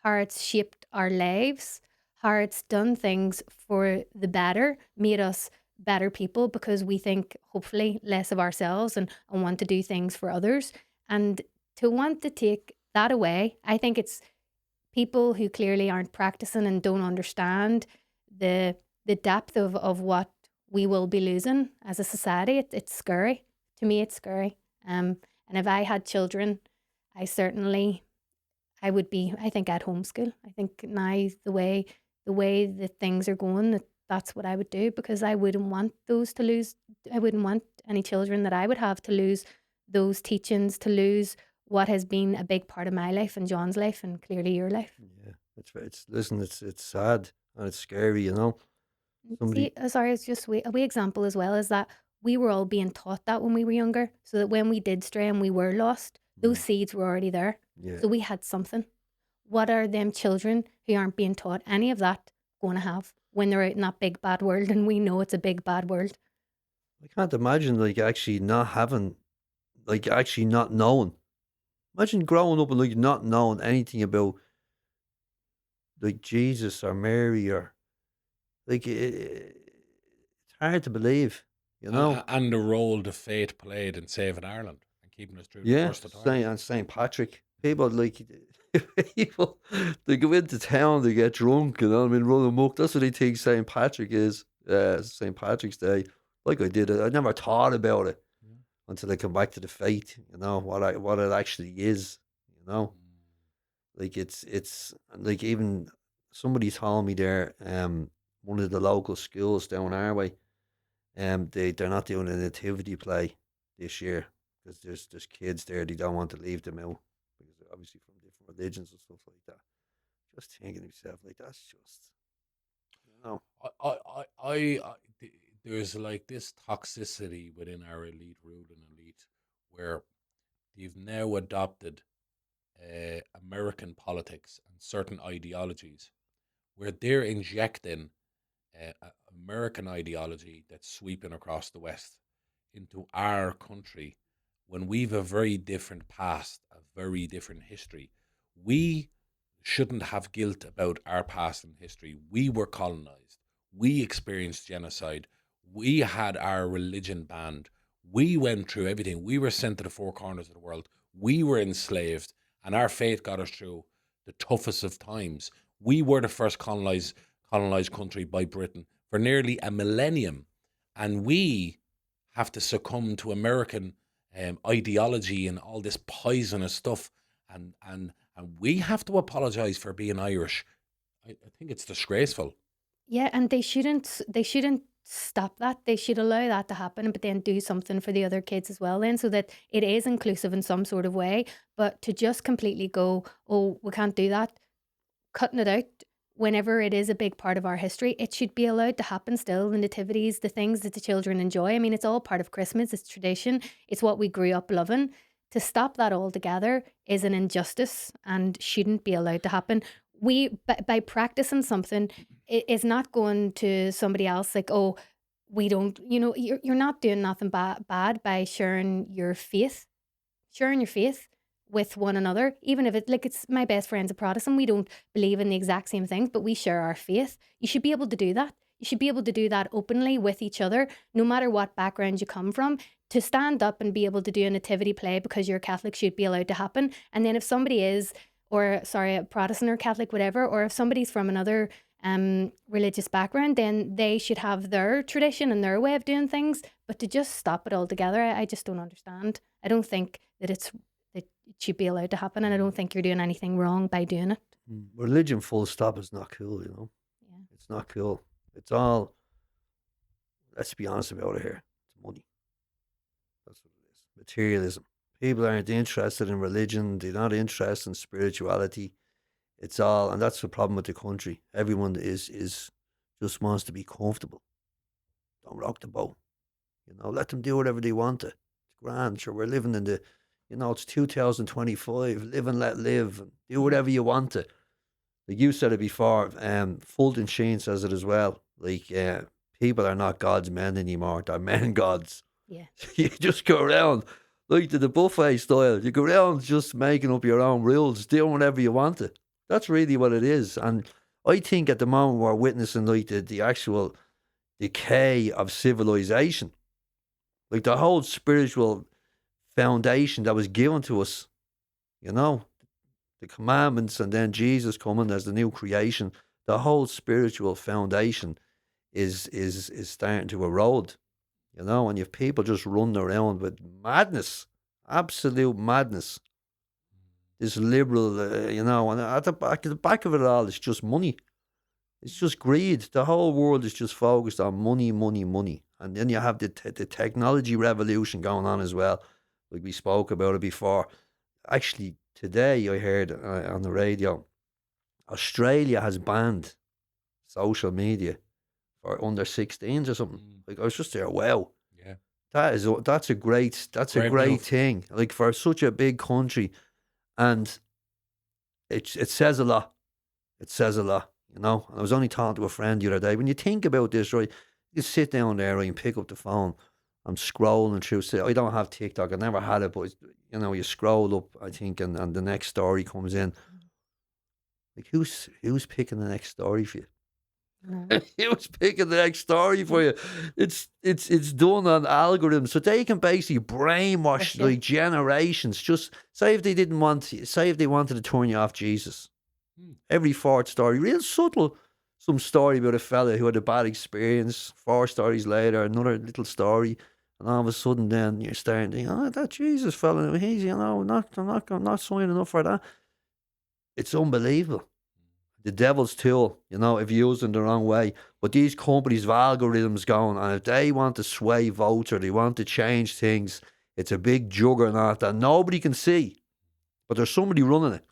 [SPEAKER 2] how it's shaped our lives, how it's done things for the better, made us better people because we think hopefully less of ourselves and want to do things for others. And to want to take that away, I think it's people who clearly aren't practicing and don't understand the depth of what we will be losing as a society. It's scary. To me, it's scary. And if I had children, I would be, I think I'd homeschool. I think now the way that things are going, that's what I would do because I wouldn't want those to lose. I wouldn't want any children that I would have to lose those teachings, to lose what has been a big part of my life and John's life and clearly your life.
[SPEAKER 3] Yeah, it's sad and it's scary, you know. Somebody,
[SPEAKER 2] See, sorry, it's just a wee example as well is that we were all being taught that when we were younger, so that when we did stray and we were lost, those seeds were already there.
[SPEAKER 3] yeah,
[SPEAKER 2] So we had something. What are them children who aren't being taught any of that going to have when they're out in that big bad world and we know it's a big bad world?
[SPEAKER 3] I can't imagine like actually not having, like actually not knowing. Imagine growing up and like not knowing anything about like Jesus or Mary or like it's hard to believe, you know.
[SPEAKER 1] And the role the faith played in saving Ireland and keeping us through the
[SPEAKER 3] Yeah,
[SPEAKER 1] worst of times.
[SPEAKER 3] Saint Patrick. People like people they go into town, they get drunk, you know what I mean, run amok. That's what they think Saint Patrick is. Saint Patrick's Day. Like I did it. I never thought about it
[SPEAKER 1] Yeah.
[SPEAKER 3] until I come back to the faith, you know, what it actually is, you know. Like it's like even somebody told me there, one of the local schools down our way, they're not doing a nativity play this year because there's kids there, they don't want to leave them out because they're obviously from different religions and stuff like that. Just thinking to myself like that's just, you know.
[SPEAKER 1] There's like this toxicity within our elite, ruling elite, where they've now adopted American politics and certain ideologies, where they're injecting American ideology that's sweeping across the West into our country when we've a very different past, a very different history. We shouldn't have guilt about our past and history. We were colonized. We experienced genocide. We had our religion banned. We went through everything. We were sent to the four corners of the world. We were enslaved, and our faith got us through the toughest of times. We were the first colonized country by Britain for nearly a millennium, and we have to succumb to American ideology and all this poisonous stuff, and we have to apologize for being Irish. I think it's disgraceful.
[SPEAKER 2] Yeah, and they shouldn't stop that. They should allow that to happen, but then do something for the other kids as well then so that it is inclusive in some sort of way. But to just completely go, oh, we can't do that, cutting it out whenever it is a big part of our history, it should be allowed to happen still. The nativities, the things that the children enjoy. I mean, it's all part of Christmas, it's tradition, it's what we grew up loving. To stop that altogether is an injustice and shouldn't be allowed to happen. By practicing something, it is not going to somebody else like, oh, we don't, you're not doing nothing bad by sharing your faith with one another, even if it's my best friend's a Protestant. We don't believe in the exact same things, but we share our faith. You should be able to do that. You should be able to do that openly with each other, no matter what background you come from. To stand up and be able to do a nativity play because you're Catholic should be allowed to happen. And then if somebody is, a Protestant or Catholic, whatever, or if somebody's from another religious background, then they should have their tradition and their way of doing things. But to just stop it altogether, I just don't understand. I don't think that it should be allowed to happen, and I don't think you're doing anything wrong by doing it.
[SPEAKER 3] Religion full stop is not cool, you know.
[SPEAKER 2] Yeah.
[SPEAKER 3] It's not cool. It's all, let's be honest about it here. It's money. That's what it is. Materialism. People aren't interested in religion. They're not interested in spirituality. It's all, and that's the problem with the country. Everyone is just wants to be comfortable. Don't rock the boat. You know, let them do whatever they want to. It's grand. Sure, we're living in the, it's 2025. Live and let live. And do whatever you want to. Like you said it before, Fulton Sheen says it as well. Like, people are not God's men anymore. They're men gods.
[SPEAKER 2] Yeah.
[SPEAKER 3] You just go around, like the buffet style. You go around just making up your own rules, doing whatever you want to. That's really what it is. And I think at the moment we're witnessing like the actual decay of civilization, like the whole spiritual foundation that was given to us. You know, the commandments, and then Jesus coming as the new creation. The whole spiritual foundation is starting to erode. You know, and you have people just running around with madness, absolute madness. This liberal, and at the back of it all, it's just money. It's just greed. The whole world is just focused on money, money, money. And then you have the technology revolution going on as well. Like we spoke about it before. Actually, today I heard on the radio, Australia has banned social media for under 16s or something. Like I was just there, wow.
[SPEAKER 1] Yeah.
[SPEAKER 3] That's a great
[SPEAKER 1] Great
[SPEAKER 3] great
[SPEAKER 1] move.
[SPEAKER 3] thing. Like for such a big country, and it says a lot. It says a lot, you know. And I was only talking to a friend the other day. When you think about this, right, you sit down there, right, and pick up the phone. I'm scrolling through. I don't have TikTok. I never had it, but you scroll up, I think, and the next story comes in. Like who's picking the next story for you?
[SPEAKER 2] No.
[SPEAKER 3] Who's picking the next story for you? It's done on algorithms, so they can basically brainwash
[SPEAKER 2] Push you.
[SPEAKER 3] like generations. Just say if they wanted to turn you off Jesus. Every fourth story, real subtle, some story about a fella who had a bad experience. 4 stories later, another little story, and all of a sudden, then you're starting to think, oh, that Jesus fella, he's I'm not signing up for that. It's unbelievable. The devil's tool, if used in the wrong way. But these companies have algorithms going, and if they want to sway votes or they want to change things, it's a big juggernaut that nobody can see, but there's somebody running it.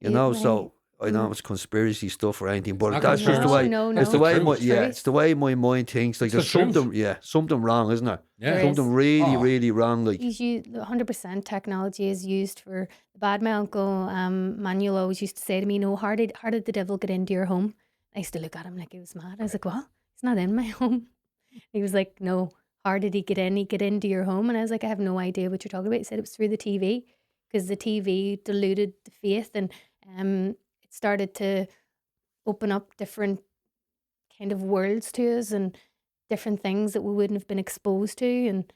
[SPEAKER 3] So I know it's conspiracy stuff or anything, but
[SPEAKER 1] not
[SPEAKER 3] that's just the way.
[SPEAKER 2] No,
[SPEAKER 3] It's
[SPEAKER 2] no.
[SPEAKER 3] the way
[SPEAKER 1] It's the
[SPEAKER 3] my
[SPEAKER 1] truth.
[SPEAKER 3] it's the way my mind thinks. Like
[SPEAKER 1] It's the
[SPEAKER 3] there's
[SPEAKER 1] truth.
[SPEAKER 3] something wrong, isn't there?
[SPEAKER 1] Yeah.
[SPEAKER 2] There
[SPEAKER 3] Something
[SPEAKER 2] is.
[SPEAKER 3] really,
[SPEAKER 1] Oh.
[SPEAKER 3] really wrong. Like
[SPEAKER 2] 100% technology is used for the bad. My uncle Manuel always used to say to me, "No, how did the devil get into your home?" I used to look at him like he was mad. I was like, "What? He's not in my home." He was like, "No, how did he get in? He get into your home?" And I was like, "I have no idea what you're talking about." He said it was through the TV, because the TV diluted the faith, and it started to open up different kind of worlds to us, and different things that we wouldn't have been exposed to, and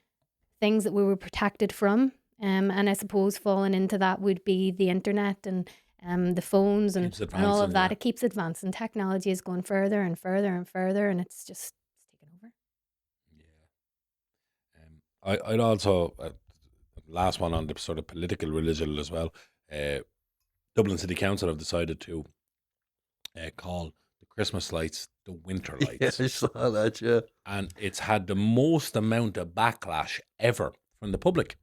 [SPEAKER 2] things that we were protected from. And I suppose falling into that would be the internet and the phones and
[SPEAKER 1] Keeps
[SPEAKER 2] all
[SPEAKER 1] advancing,
[SPEAKER 2] of that.
[SPEAKER 1] yeah.
[SPEAKER 2] It keeps advancing. Technology is going further and further and further, and it's taking over.
[SPEAKER 1] I'd also last one on the sort of political religion as well. Dublin City Council have decided to call the Christmas lights the winter
[SPEAKER 3] yeah,
[SPEAKER 1] lights,
[SPEAKER 3] I saw that. Yeah,
[SPEAKER 1] and it's had the most amount of backlash ever from the public,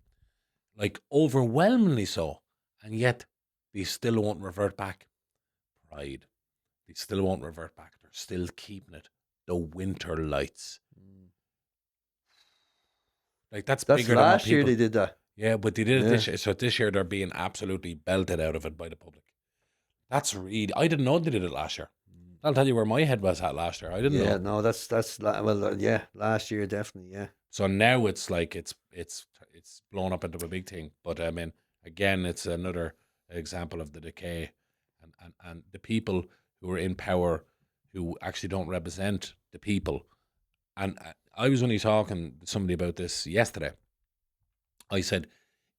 [SPEAKER 1] like overwhelmingly so, and yet they still won't revert back. Pride, they still won't revert back. They're still keeping it the winter lights. Like that's
[SPEAKER 3] that's
[SPEAKER 1] bigger than what
[SPEAKER 3] last year
[SPEAKER 1] people.
[SPEAKER 3] they did that.
[SPEAKER 1] Yeah, but they did it
[SPEAKER 3] Yeah.
[SPEAKER 1] this year. So this year they're being absolutely belted out of it by the public. That's really. I didn't know they did it last year. I'll tell you where my head was at last year. I didn't
[SPEAKER 3] Yeah,
[SPEAKER 1] know.
[SPEAKER 3] no, yeah, last year definitely. Yeah,
[SPEAKER 1] So now it's like it's blown up into a big thing. But I mean, again, it's another example of the decay, and the people who are in power who actually don't represent the people. And I was only talking to somebody about this yesterday. I said,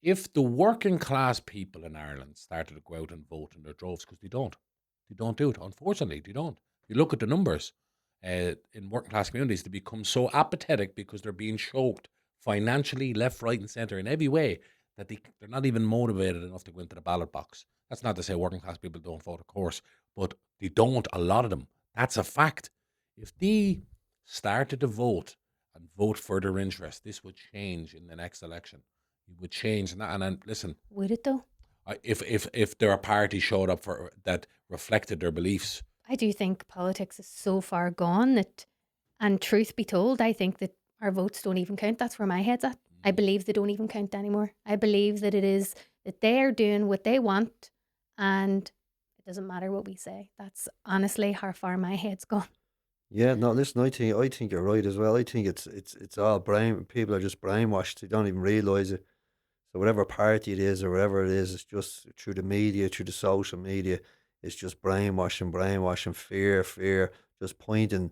[SPEAKER 1] if the working class people in Ireland started to go out and vote in their droves, because they don't do it. Unfortunately, they don't. You look at the numbers in working class communities, they become so apathetic because they're being choked financially, left, right, and centre in every way that they're not even motivated enough to go into the ballot box. That's not to say working class people don't vote, of course, but they don't. A lot of them. That's a fact. If they started to vote and vote for their interest, this would change in the next election. It would change, and listen,
[SPEAKER 2] Would it though?
[SPEAKER 1] if there are parties showed up for that reflected their beliefs.
[SPEAKER 2] I do think politics is so far gone that, and truth be told, I think that our votes don't even count. That's where my head's at. I believe they don't even count anymore. I believe that it is that they are doing what they want, and it doesn't matter what we say. That's honestly how far my head's gone.
[SPEAKER 3] yeah. No, listen, I think you're right as well. I think it's all brain. People are just brainwashed. They don't even realize it. So whatever party it is or whatever it is, it's just through the media, through the social media. It's just brainwashing, fear, just pointing,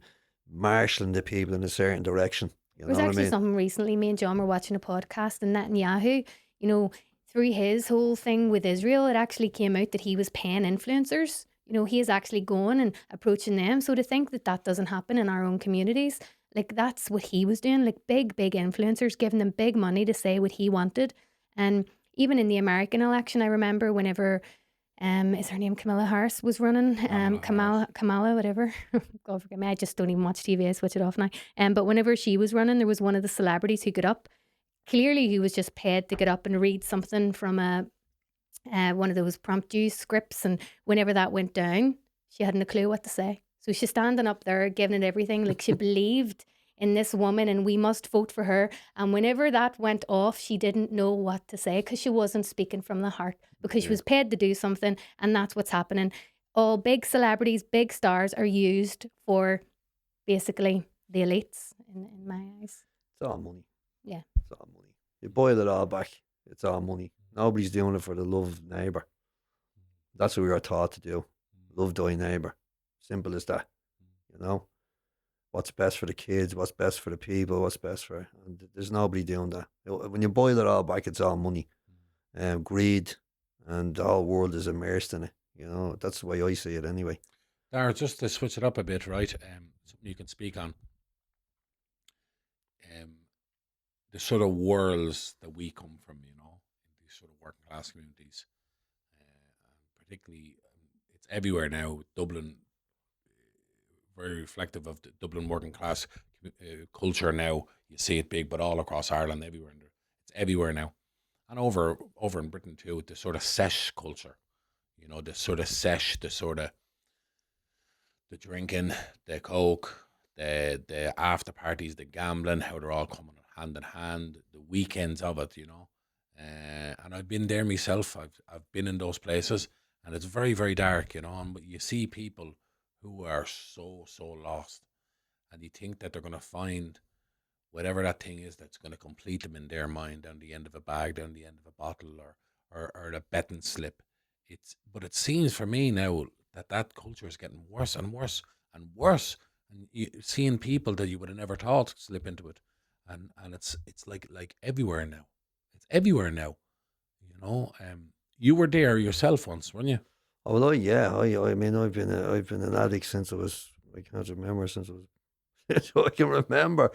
[SPEAKER 3] marshalling the people in a certain direction. You
[SPEAKER 2] There
[SPEAKER 3] know
[SPEAKER 2] was
[SPEAKER 3] what I
[SPEAKER 2] actually
[SPEAKER 3] mean?
[SPEAKER 2] something recently, me and John were watching a podcast, and Netanyahu, you know, through his whole thing with Israel, it actually came out that he was paying influencers. You know, he is actually going and approaching them. So to think that that doesn't happen in our own communities, like that's what he was doing, like big influencers, giving them big money to say what he wanted. And even in the American election, I remember whenever is her name Kamala Harris was running? Kamala, whatever. God forgive me, I just don't even watch TV. I switch it off now. But whenever she was running, there was one of the celebrities who got up. Clearly, he was just paid to get up and read something from a one of those prompt use scripts. And whenever that went down, she hadn't a clue what to say. So she's standing up there, giving it everything, like she believed in this woman, and we must vote for her. And whenever that went off, she didn't know what to say because she wasn't speaking from the heart, because she
[SPEAKER 3] Yeah.
[SPEAKER 2] was paid to do something, and that's what's happening. All big celebrities, big stars are used for basically the elites in my eyes.
[SPEAKER 3] It's all money.
[SPEAKER 2] Yeah.
[SPEAKER 3] It's all money. You boil it all back. It's all money. Nobody's doing it for the love of neighbour. That's what we are taught to do. Love thy neighbour. Simple as that. You know? What's best for the kids, what's best for the people, what's best for... And there's nobody doing that. When you boil it all back, it's all money. Greed, and the whole world is immersed in it. You know, that's the way I see it anyway.
[SPEAKER 1] Dara, just to switch it up a bit, right? Something you can speak on. The sort of worlds that we come from, you know, in these sort of working class communities, particularly, it's everywhere now. Dublin, very reflective of the Dublin working class culture now. You see it big, but all across Ireland, everywhere. It's everywhere now, and over in Britain too. The sort of sesh culture, you know, the sort of sesh, the sort of the drinking, the coke, the after parties, the gambling, how they're all coming hand in hand, the weekends of it, you know. And I've been there myself. I've been in those places, and it's very, very dark, you know. And you see people who are so lost, and you think that they're going to find whatever that thing is that's going to complete them in their mind, down the end of a bag, down the end of a bottle, or a betting slip. But it seems for me now that culture is getting worse and worse and worse, and seeing people that you would have never thought slip into it, and it's like everywhere now. It's everywhere now, you know. You were there yourself once, weren't you?
[SPEAKER 3] Oh, well, I mean, I've been an addict since I was... I can't remember since I was... so I can remember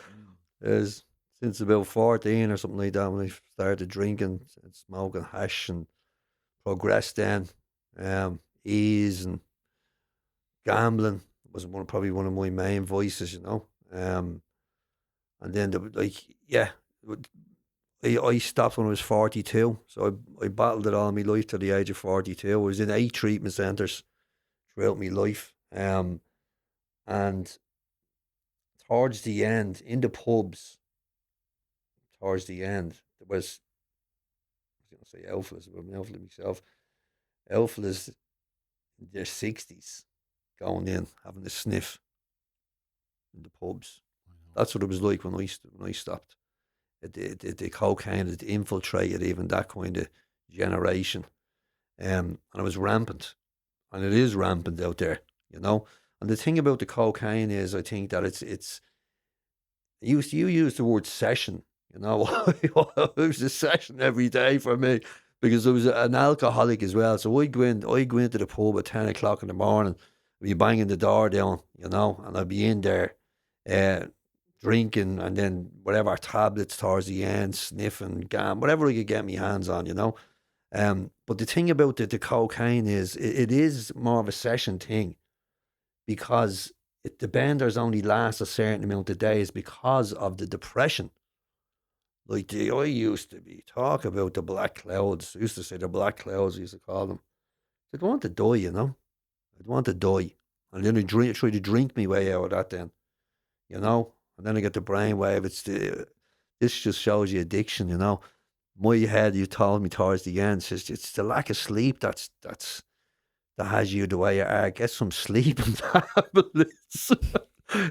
[SPEAKER 3] is since about 14 or something like that, when I started drinking and smoking hash, and progressed then. Ease and gambling was probably one of my main voices, you know. And then I stopped when I was 42, so I battled it all my life to the age of 42. I was in 8 treatment centres throughout my life. And towards the end, in the pubs, towards the end, there was... I was going to say alphas, but I'm an alpha myself. Alphas in their 60s going in, having a sniff in the pubs. That's what it was like when I stopped. The cocaine had infiltrated even that kind of generation. And it was rampant. And it is rampant out there, you know. And the thing about the cocaine is, I think that it's you use the word session, you know. It was a session every day for me, because I was an alcoholic as well. So I'd go into the pub at 10 o'clock in the morning, I'd be banging the door down, you know, and I'd be in there drinking, and then whatever tablets towards the end, sniffing, whatever I could get my hands on, you know. But the thing about the cocaine is, it is more of a session thing, because the benders only last a certain amount of days because of the depression. Like I used to talk about the black clouds. I used to say the black clouds, I used to call them. I'd want to die, you know. I'd want to die. And then I'd try to drink my way out of that then, you know. And then I get the brainwave. This just shows you addiction, you know. My head, you told me towards the end, it's the lack of sleep that has you the way you are. Get some sleeping tablets.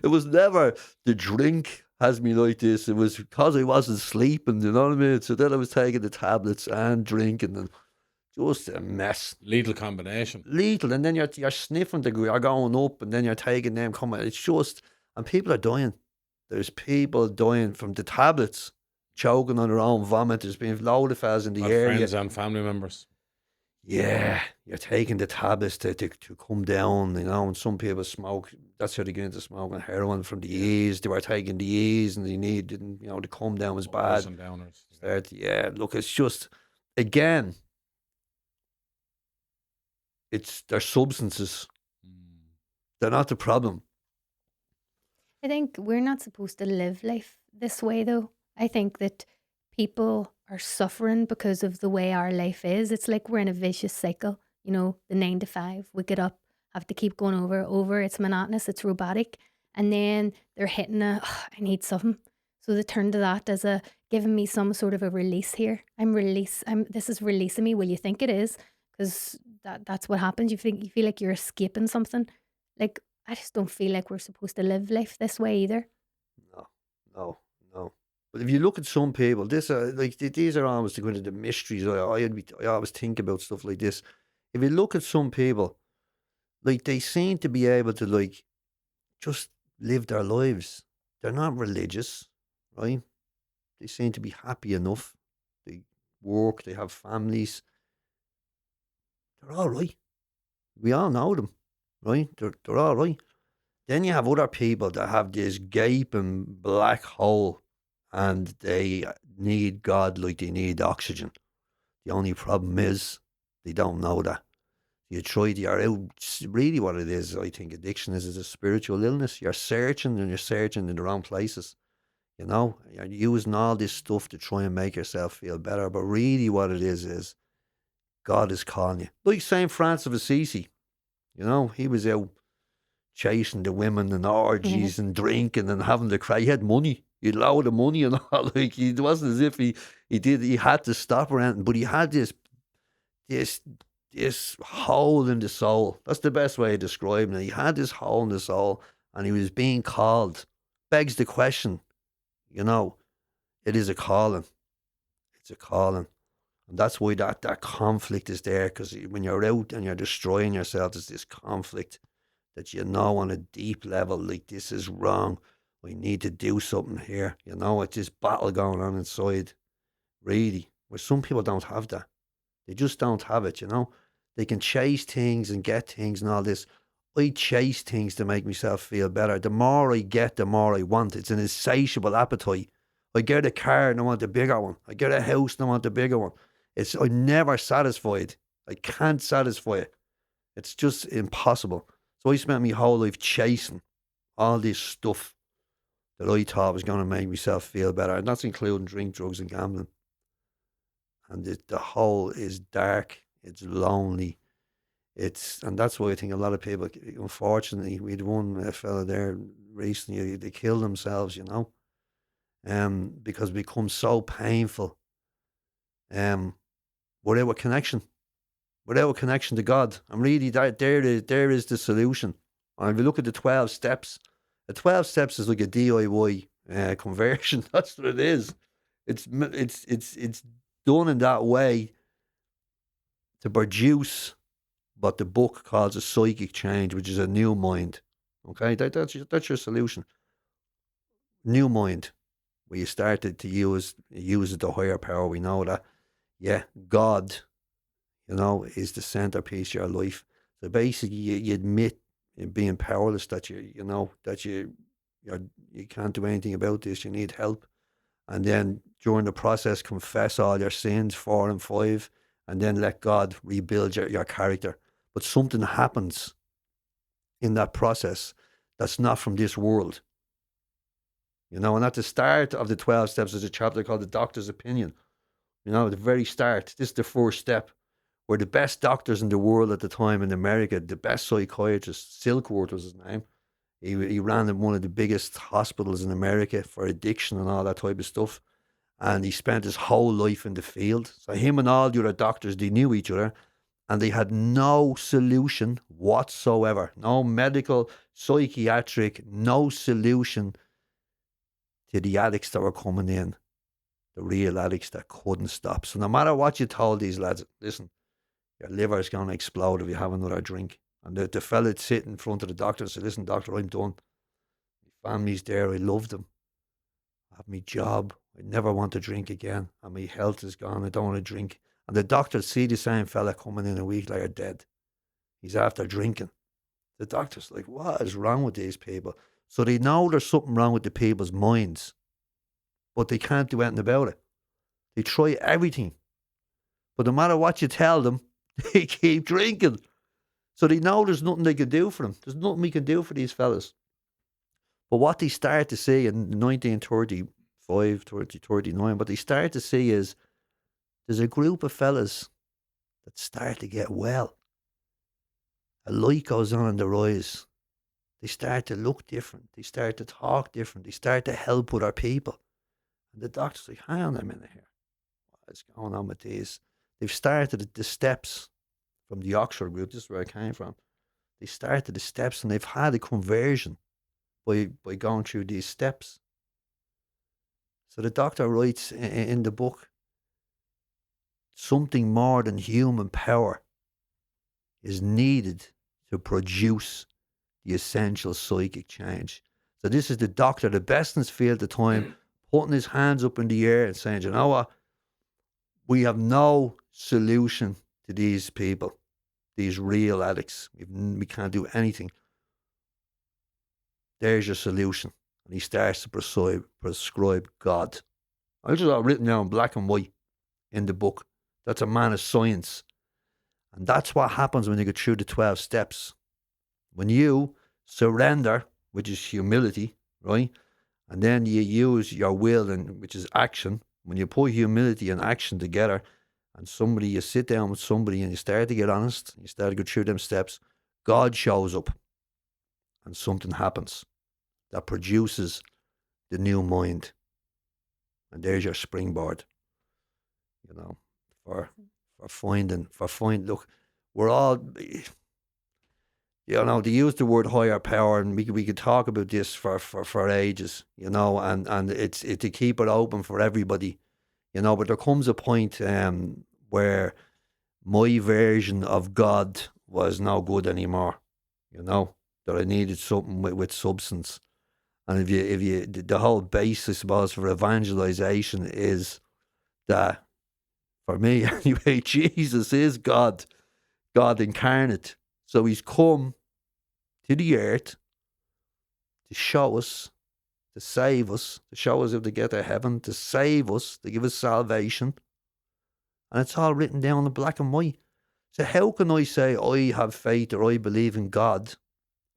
[SPEAKER 3] It was never the drink has me like this. It was because I wasn't sleeping, you know what I mean? So then I was taking the tablets and drinking and just a mess.
[SPEAKER 1] Lethal combination.
[SPEAKER 3] Lethal, and then you're sniffing you're going up, and then you're taking them coming. It's just, and people are dying. There's people dying from the tablets, choking on their own vomit. There's been loads of fellas in the
[SPEAKER 1] Got
[SPEAKER 3] area.
[SPEAKER 1] friends and family members.
[SPEAKER 3] Yeah, you're taking the tablets to come down, and some people smoke. That's how they get into smoking heroin from the ease. They were taking the ease, and they needed, the come down was bad.
[SPEAKER 1] Ups and downers.
[SPEAKER 3] Yeah, look, it's just, again, they're substances. They're not the problem.
[SPEAKER 2] I think we're not supposed to live life this way, though. I think that people are suffering because of the way our life is. It's like we're in a vicious cycle. The 9 to 5, we get up, have to keep going over. It's monotonous, it's robotic. And then they're hitting I need something. So they turn to that as giving me some sort of a release here. This is releasing me. Will you think it is? Because that's what happens. You feel like you're escaping something. Like, I just don't feel like we're supposed to live life this way either.
[SPEAKER 3] No. But if you look at some people, these are almost kind of the mysteries. I always think about stuff like this. If you look at some people, like, they seem to be able to, like, just live their lives. They're not religious, right? They seem to be happy enough. They work, they have families. They're all right. We all know them, right? They're all right. Then you have other people that have this gaping black hole, and they need God like they need oxygen. The only problem is they don't know that. You're out. Really, what it is, I think, addiction is a spiritual illness. You're searching and you're searching in the wrong places. You're using all this stuff to try and make yourself feel better. But really, what it is God is calling you. Like Saint Francis of Assisi, he was out chasing the women and orgies and drinking and having the cry. He had money. He had a load of money and all. Like, it wasn't as if he had to stop or anything, but he had this hole in the soul. That's the best way of describing it. He had this hole in the soul, and he was being called. Begs the question, it is a calling. It's a calling. And that's why that conflict is there, because when you're out and you're destroying yourself, there's this conflict that on a deep level, like, this is wrong. We need to do something here. It's this battle going on inside, really, where some people don't have that. They just don't have it, They can chase things and get things and all this. I chase things to make myself feel better. The more I get, the more I want. It's an insatiable appetite. I get a car and I want a bigger one. I get a house and I want a bigger one. I'm never satisfied. I can't satisfy it. It's just impossible. So I spent my whole life chasing all this stuff that I thought was going to make myself feel better. And that's including drink, drugs and gambling. And the whole is dark. It's lonely. And that's why I think a lot of people, unfortunately, we had one fella there recently, they killed themselves, because it becomes so painful. Without a connection to God. And really, there is the solution. And if you look at the 12 steps, the 12 steps is like a DIY conversion. That's what it is. It's done in that way to produce what the book calls a psychic change, which is a new mind. Okay, that's your solution. New mind, where you started to use the higher power. We know that. Yeah, God, is the centerpiece of your life. So basically, you admit in being powerless that you can't do anything about this. You need help, and then during the process, confess all your sins, 4 and 5, and then let God rebuild your character. But something happens in that process that's not from this world. And at the start of the 12 steps, there's a chapter called The Doctor's Opinion. At the very start, this is the first step, where the best doctors in the world at the time in America, the best psychiatrist, Silkworth was his name. He ran one of the biggest hospitals in America for addiction and all that type of stuff. And he spent his whole life in the field. So him and all the other doctors, they knew each other. And they had no solution whatsoever. No medical, psychiatric, no solution to the addicts that were coming in. The real addicts that couldn't stop. So no matter what you told these lads, listen, your liver's going to explode if you have another drink. And the fella would sit in front of the doctor and say, listen, doctor, I'm done. My family's there. I love them. I have my job. I never want to drink again. And my health is gone. I don't want to drink. And the doctor see the same fella coming in a week later dead. He's after drinking. The doctor's like, what is wrong with these people? So they know there's something wrong with the people's minds, but they can't do anything about it. They try everything. But no matter what you tell them, they keep drinking. So they know there's nothing they can do for them. There's nothing we can do for these fellas. But what they start to see in 1935, 39, what they start to see is there's a group of fellas that start to get well. A light goes on in their eyes. They start to look different. They start to talk different. They start to help other people. And the doctor's like, hang on a minute here. What is going on with these? They've started the steps from the Oxford group. This is where I came from. They started the steps and they've had a conversion by going through these steps. So the doctor writes in the book, something more than human power is needed to produce the essential psychic change. So this is the doctor, the best in his field at the time, putting his hands up in the air and saying, you know what? We have no solution to these people, these real addicts. We can't do anything. There's your solution. And he starts to prescribe God. I just got written down in black and white in the book. That's a man of science. And that's what happens when you get through the 12 steps. When you surrender, which is humility, right? And then you use your will, which is action. When you put humility and action together, and you sit down with somebody and you start to get honest, you start to go through them steps, God shows up and something happens that produces the new mind. And there's your springboard, for finding, look, we're all, they use the word higher power, and we could talk about this for ages, and it's to keep it open for everybody, but there comes a point where my version of God was no good anymore, that I needed something with substance. And if you the whole base, I suppose, for evangelization is that, for me anyway, Jesus is God incarnate. So he's come to the earth to show us, to save us, to show us how to get to heaven, to save us, to give us salvation. And it's all written down in black and white. So how can I say I have faith or I believe in God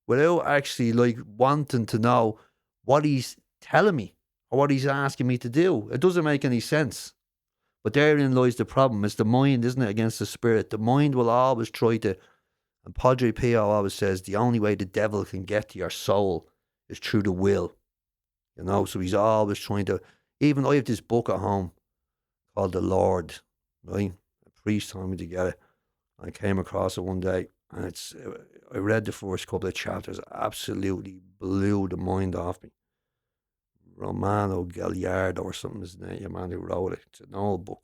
[SPEAKER 3] without actually wanting to know what he's telling me or what he's asking me to do? It doesn't make any sense. But therein lies the problem. It's the mind, isn't it, against the spirit. The mind will always try to, and Padre Pio always says, the only way the devil can get to your soul is through the will. So he's always trying to, even I have this book at home called The Lord, right? A priest told me to get it. I came across it one day, and I read the first couple of chapters, absolutely blew the mind off me. Romano Gagliardo or something is the name, the man who wrote it. It's an old book.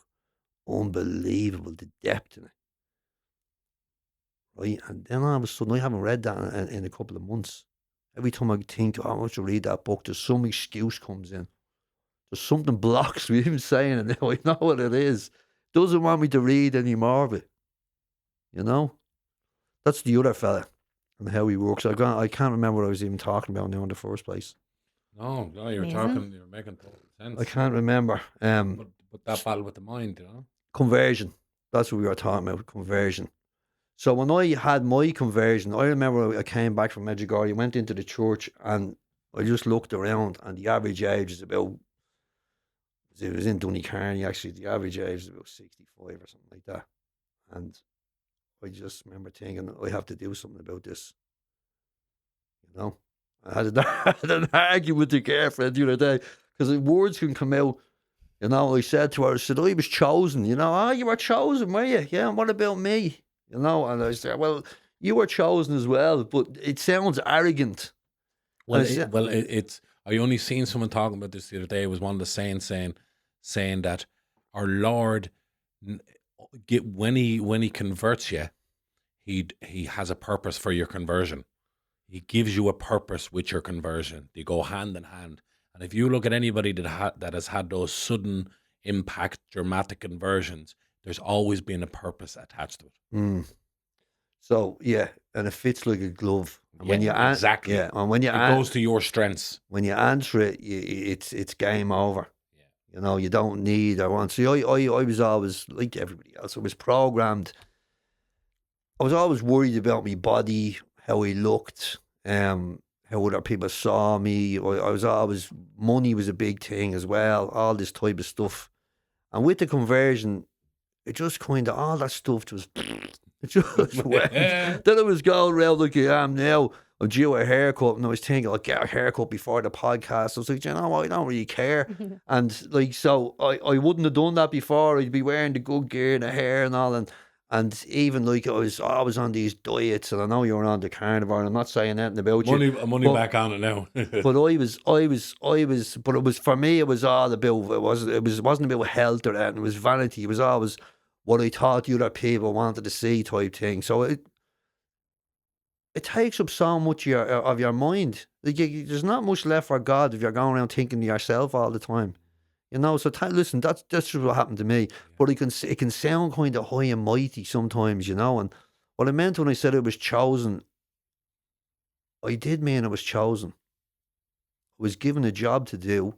[SPEAKER 3] Unbelievable, the depth in it. Right? And then all of a sudden, I haven't read that in a couple of months. Every time I think, I want to read that book, there's some excuse comes in. There's something blocks me even saying it now. I know what it is. Doesn't want me to read any more of it. That's the other fella and how he works. I can't remember what I was even talking about now in the first place.
[SPEAKER 1] No, you're making total sense.
[SPEAKER 3] I can't remember.
[SPEAKER 1] But that battle with the mind,
[SPEAKER 3] Conversion. That's what we were talking about, conversion. So when I had my conversion, I remember I came back from Medjugorje, went into the church, and I just looked around, and the average age is about, it was in Dooneycarney actually, the average age is about 65 or something like that. And I just remember thinking, I have to do something about this. I had an argument with the girlfriend the other day, because words can come out. I said to her, I was chosen. You were chosen, were you? Yeah, and what about me? And I said, well, you were chosen as well, but it sounds arrogant.
[SPEAKER 1] It's. I only seen someone talking about this the other day. It was one of the saints saying that our Lord when he converts you, he has a purpose for your conversion. He gives you a purpose with your conversion. They go hand in hand. And if you look at anybody that has had those sudden impact, dramatic conversions, there's always been a purpose attached to it.
[SPEAKER 3] Mm. So yeah, and it fits like a glove. And
[SPEAKER 1] Exactly.
[SPEAKER 3] and when you
[SPEAKER 1] It goes to your strengths.
[SPEAKER 3] when you answer it, it's game over.
[SPEAKER 1] Yeah.
[SPEAKER 3] You know, you don't need or want. See, I was always like everybody else. I was programmed. I was always worried about my body, how I looked, how other people saw me. I was always, money was a big thing as well, all this type of stuff. And with the conversion, it just kind of, all that stuff just, it just went. Then I was going around like I am now. I'm due a haircut, and I was thinking, I'll get a haircut before the podcast. I was like, you know what, I don't really care. And like, so I wouldn't have done that before. I'd be wearing the good gear and the hair and all. And even like I was always on these diets, and I know you were on the carnivore, and I'm not saying anything about
[SPEAKER 1] Money
[SPEAKER 3] but,
[SPEAKER 1] back on it now.
[SPEAKER 3] but but it was, for me, it was all about, it wasn't about health or anything. It was vanity. It was always what I thought the other people wanted to see type thing. So it takes up so much of your mind. Like there's not much left for God if you're going around thinking to yourself all the time. You know, so listen, that's just what happened to me. But it can sound kind of high and mighty sometimes, you know. And what I meant when I said I was chosen, I did mean I was chosen. I was given a job to do,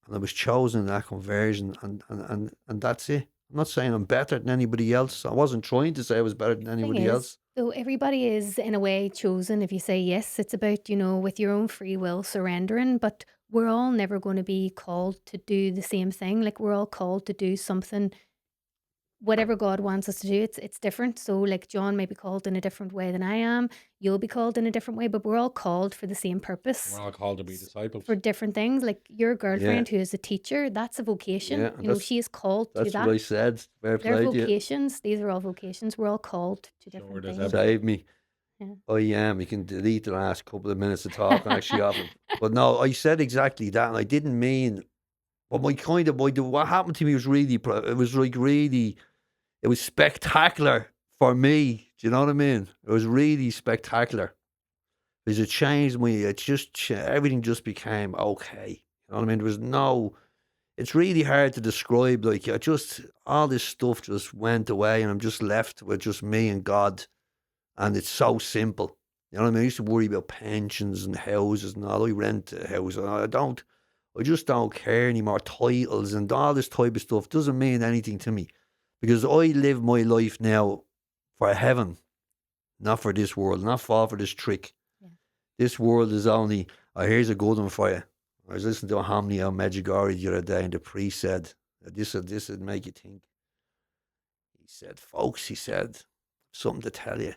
[SPEAKER 3] and I was chosen in that conversion, and that's it. I'm not saying I'm better than anybody else. I wasn't trying to say I was better than anybody else.
[SPEAKER 2] So everybody is in a way chosen. If you say yes, it's about, with your own free will surrendering, but we're all never going to be called to do the same thing. Like we're all called to do something, whatever God wants us to do. It's different. So like John may be called in a different way than I am. You'll be called in a different way, but we're all called for the same purpose.
[SPEAKER 1] We're all called to be disciples.
[SPEAKER 2] For different things. Like your girlfriend who is a teacher, that's a vocation. She is called to that.
[SPEAKER 3] That's what I said.
[SPEAKER 2] They're vocations. These are all vocations. We're all called to different things.
[SPEAKER 3] Save me.
[SPEAKER 2] Yeah.
[SPEAKER 3] I am. You can delete the last couple of minutes of talking actually off it. But no, I said exactly that, and I didn't mean. But what happened to me was really. It was like really. It was spectacular for me. Do you know what I mean? It was really spectacular. Because it changed me. Everything just became okay. You know what I mean? There was no. It's really hard to describe. Like all this stuff just went away, and I'm just left with just me and God. And it's so simple. You know what I mean? I used to worry about pensions and houses and all. I rent a house, and I just don't care anymore. Titles and all this type of stuff doesn't mean anything to me, because I live my life now for heaven, not for this world, not fall for this trick. Yeah. This world is only, here's a good one for you. I was listening to a homily on Medjugorje the other day, and the priest said, this would make you think. He said, folks, something to tell you.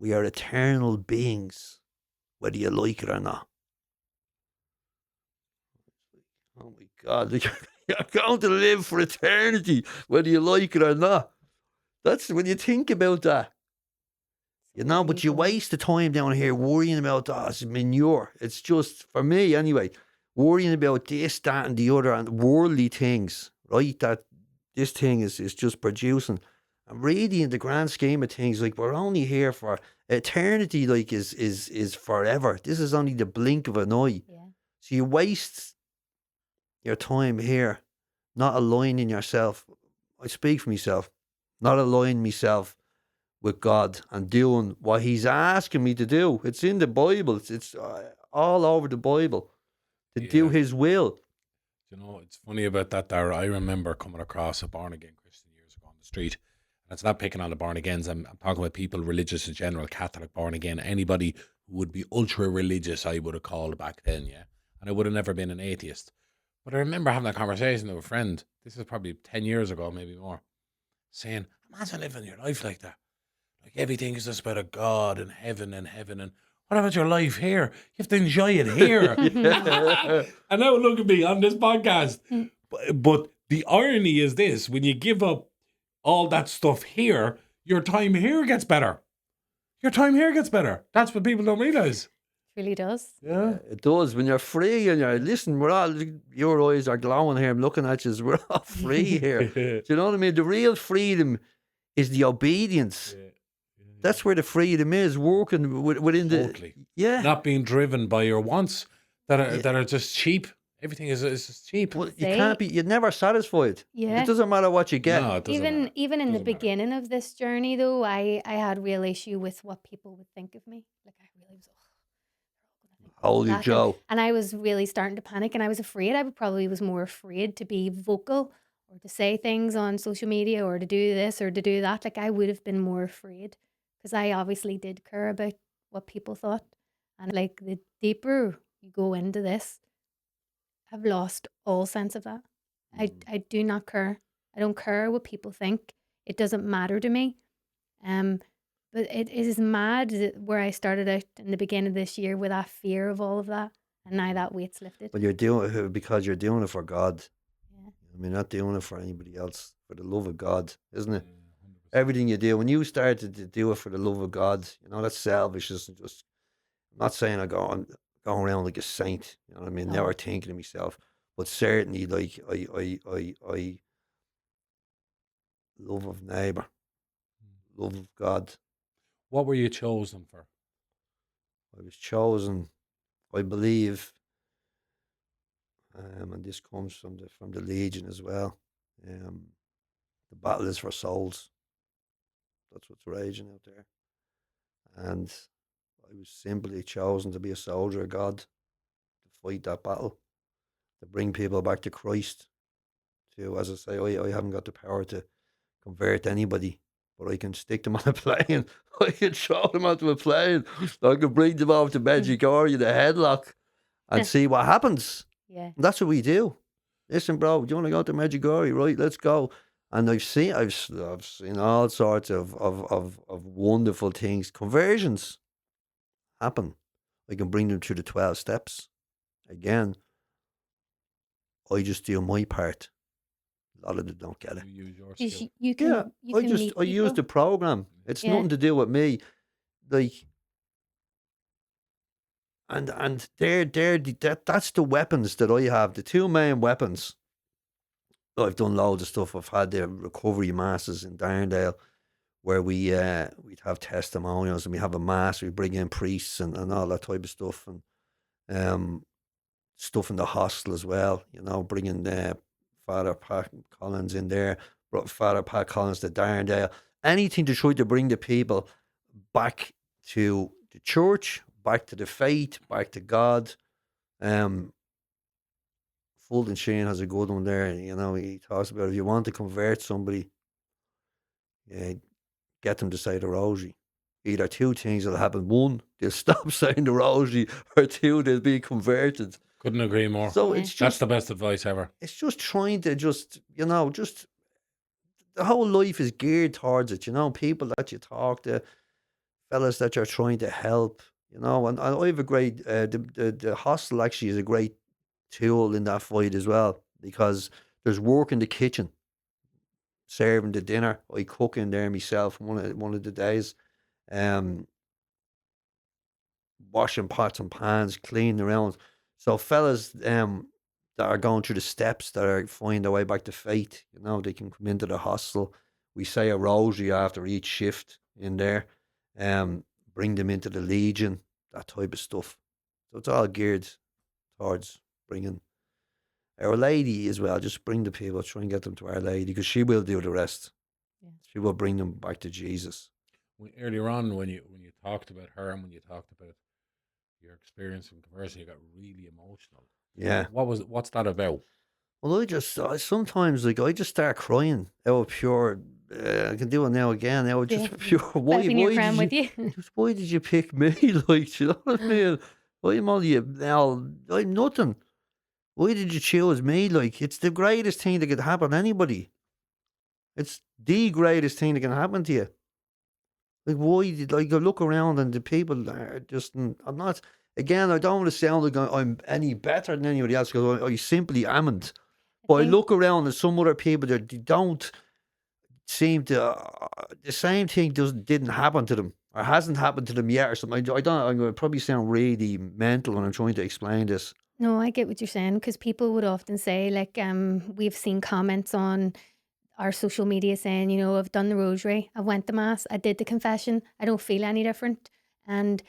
[SPEAKER 3] We are eternal beings, whether you like it or not. Oh my God, you're going to live for eternity, whether you like it or not. That's when you think about that. But you waste the time down here worrying about that. It's manure. It's just, for me anyway, worrying about this, that, and the other, and worldly things, right? That this thing is just producing. And really, in the grand scheme of things, like we're only here for eternity. Like is forever. This is only the blink of an eye. Yeah. So you waste your time here, not aligning yourself. I speak for myself, not aligning myself with God and doing what He's asking me to do. It's in the Bible. It's all over the Bible to do His will.
[SPEAKER 1] It's funny about that, Dara. I remember coming across a born again Christian years ago on the street. It's not picking on the born agains. I'm talking about people religious in general, Catholic, born again, anybody who would be ultra religious, I would have called back then, yeah. And I would have never been an atheist. But I remember having that conversation with a friend. This is probably 10 years ago, maybe more. Saying, imagine living your life like that. Like everything is just about a God and heaven. And what about your life here? You have to enjoy it here. And now look at me on this podcast. But the irony is this, when you give up all that stuff here, your time here gets better. That's what people don't realize.
[SPEAKER 2] really does.
[SPEAKER 1] Yeah.
[SPEAKER 3] It does. When you're free and you're, listen, we're all, your eyes are glowing here. I'm looking at you. We're all free here. Do you know what I mean? The real freedom is the obedience. That's where the freedom is, working within
[SPEAKER 1] Totally.
[SPEAKER 3] yeah.
[SPEAKER 1] Not being driven by your wants that are
[SPEAKER 3] Yeah.
[SPEAKER 1] that are just cheap. Everything is just cheap.
[SPEAKER 3] Well, you're never satisfied.
[SPEAKER 2] Yeah.
[SPEAKER 3] It doesn't matter what you get.
[SPEAKER 1] No, it doesn't matter.
[SPEAKER 2] Even in the
[SPEAKER 1] Doesn't matter.
[SPEAKER 2] beginning of this journey, though, I had real issue with what people would think of me. Like I really was,
[SPEAKER 3] Holy
[SPEAKER 2] that.
[SPEAKER 3] Joe.
[SPEAKER 2] And I was really starting to panic, and I was afraid. I probably was more afraid to be vocal or to say things on social media or to do this or to do that. Like I would have been more afraid because I obviously did care about what people thought. And like the deeper you go into this, I've lost all sense of that. I do not care. I don't care what people think. It doesn't matter to me. But it is mad where I started out in the beginning of this year with that fear of all of that, and now that weight's lifted.
[SPEAKER 3] But you're doing it because you're doing it for God.
[SPEAKER 2] Yeah.
[SPEAKER 3] I mean, not doing it for anybody else, for the love of God, isn't it?
[SPEAKER 1] Yeah, 100%.
[SPEAKER 3] Everything you do, when you started to do it for the love of God, you know, that's selfish. Isn't just, I'm not saying I'm going around like a saint, you know what I mean?
[SPEAKER 2] No.
[SPEAKER 3] Never thinking of myself, but certainly like I love of neighbour, love of God.
[SPEAKER 1] What were you chosen for?
[SPEAKER 3] I was chosen, I believe, and this comes from the Legion as well. The battle is for souls. That's what's raging out there. And I was simply chosen to be a soldier of God, to fight that battle, to bring people back to Christ. To, as I say, I haven't got the power to convert anybody, but I can stick them on a plane. I can throw them onto a plane. I can bring them over to Medjugorje, the headlock, and see what happens.
[SPEAKER 2] Yeah.
[SPEAKER 3] And that's what we do. Listen, bro, do you want to go to Medjugorje? Right, let's go. And I've seen all sorts of wonderful things. Conversions happen. I can bring them through the 12 steps. Again, I just do my part. A lot of them don't get it.
[SPEAKER 1] You use your
[SPEAKER 2] 'Cause
[SPEAKER 1] skill.
[SPEAKER 2] you can, you can meet
[SPEAKER 3] I use
[SPEAKER 2] people.
[SPEAKER 3] the program. It's
[SPEAKER 2] Yeah.
[SPEAKER 3] nothing to do with me. Like, and that's the weapons that I have. The two main weapons. I've done loads of stuff. I've had the recovery masses in Darndale, where we'd have testimonials and we have a mass. We bring in priests and all that type of stuff, and stuff in the hostel as well. You know, bringing Father Pat Collins in there, brought Father Pat Collins to Darndale. Anything to try to bring the people back to the church, back to the faith, back to God. Fulton Sheen has a good one there. You know, he talks about if you want to convert somebody, get them to say the rosary. Either two things will happen. One, they'll stop saying the rosary, or two, they'll be converted.
[SPEAKER 1] Couldn't agree more.
[SPEAKER 3] So
[SPEAKER 2] Yeah.
[SPEAKER 3] it's
[SPEAKER 1] That's
[SPEAKER 3] just
[SPEAKER 1] the best advice ever.
[SPEAKER 3] it's just trying to just the whole life is geared towards it. You know, people that you talk to, fellas that you're trying to help. You know, and I have a great the hostel actually is a great tool in that fight as well, because there's work in the kitchen, serving the dinner. I cook in there myself one of the days, washing pots and pans, cleaning around. So fellas that are going through the steps, that are finding their way back to faith, you know, they can come into the hostel. We say a rosary after each shift in there, bring them into the Legion, that type of stuff. So it's all geared towards bringing Our Lady as well. Just bring the people, try and get them to Our Lady, because she will do the rest.
[SPEAKER 2] Yeah.
[SPEAKER 3] She will bring them back to Jesus.
[SPEAKER 1] Earlier on, when you talked about her and when you talked about your experience in conversion, you got really emotional.
[SPEAKER 3] Yeah.
[SPEAKER 1] What's that about?
[SPEAKER 3] Well, sometimes I just start crying out of pure. I can do it now again. Now just
[SPEAKER 2] Yeah.
[SPEAKER 3] pure. Why
[SPEAKER 2] Having your
[SPEAKER 3] did
[SPEAKER 2] cram
[SPEAKER 3] you?
[SPEAKER 2] with you.
[SPEAKER 3] Just why did you pick me? Like, you know what I mean? I'm only now. I'm nothing. Why did you choose me? Like, it's the greatest thing that could happen to anybody. It's the greatest thing that can happen to you. Like, why did I look around and the people are just? I'm not. Again, I don't want to sound like I'm any better than anybody else, because I simply amn't. But I
[SPEAKER 2] think-
[SPEAKER 3] look around and some other people that they don't seem to. The same thing didn't happen to them. or hasn't happened to them yet or something. I don't. I'm going to probably sound really mental when I'm trying to explain this.
[SPEAKER 2] No, I get what you're saying because people would often say, like, we've seen comments on our social media saying, I've done the rosary, I went to mass, I did the confession, I don't feel any different. And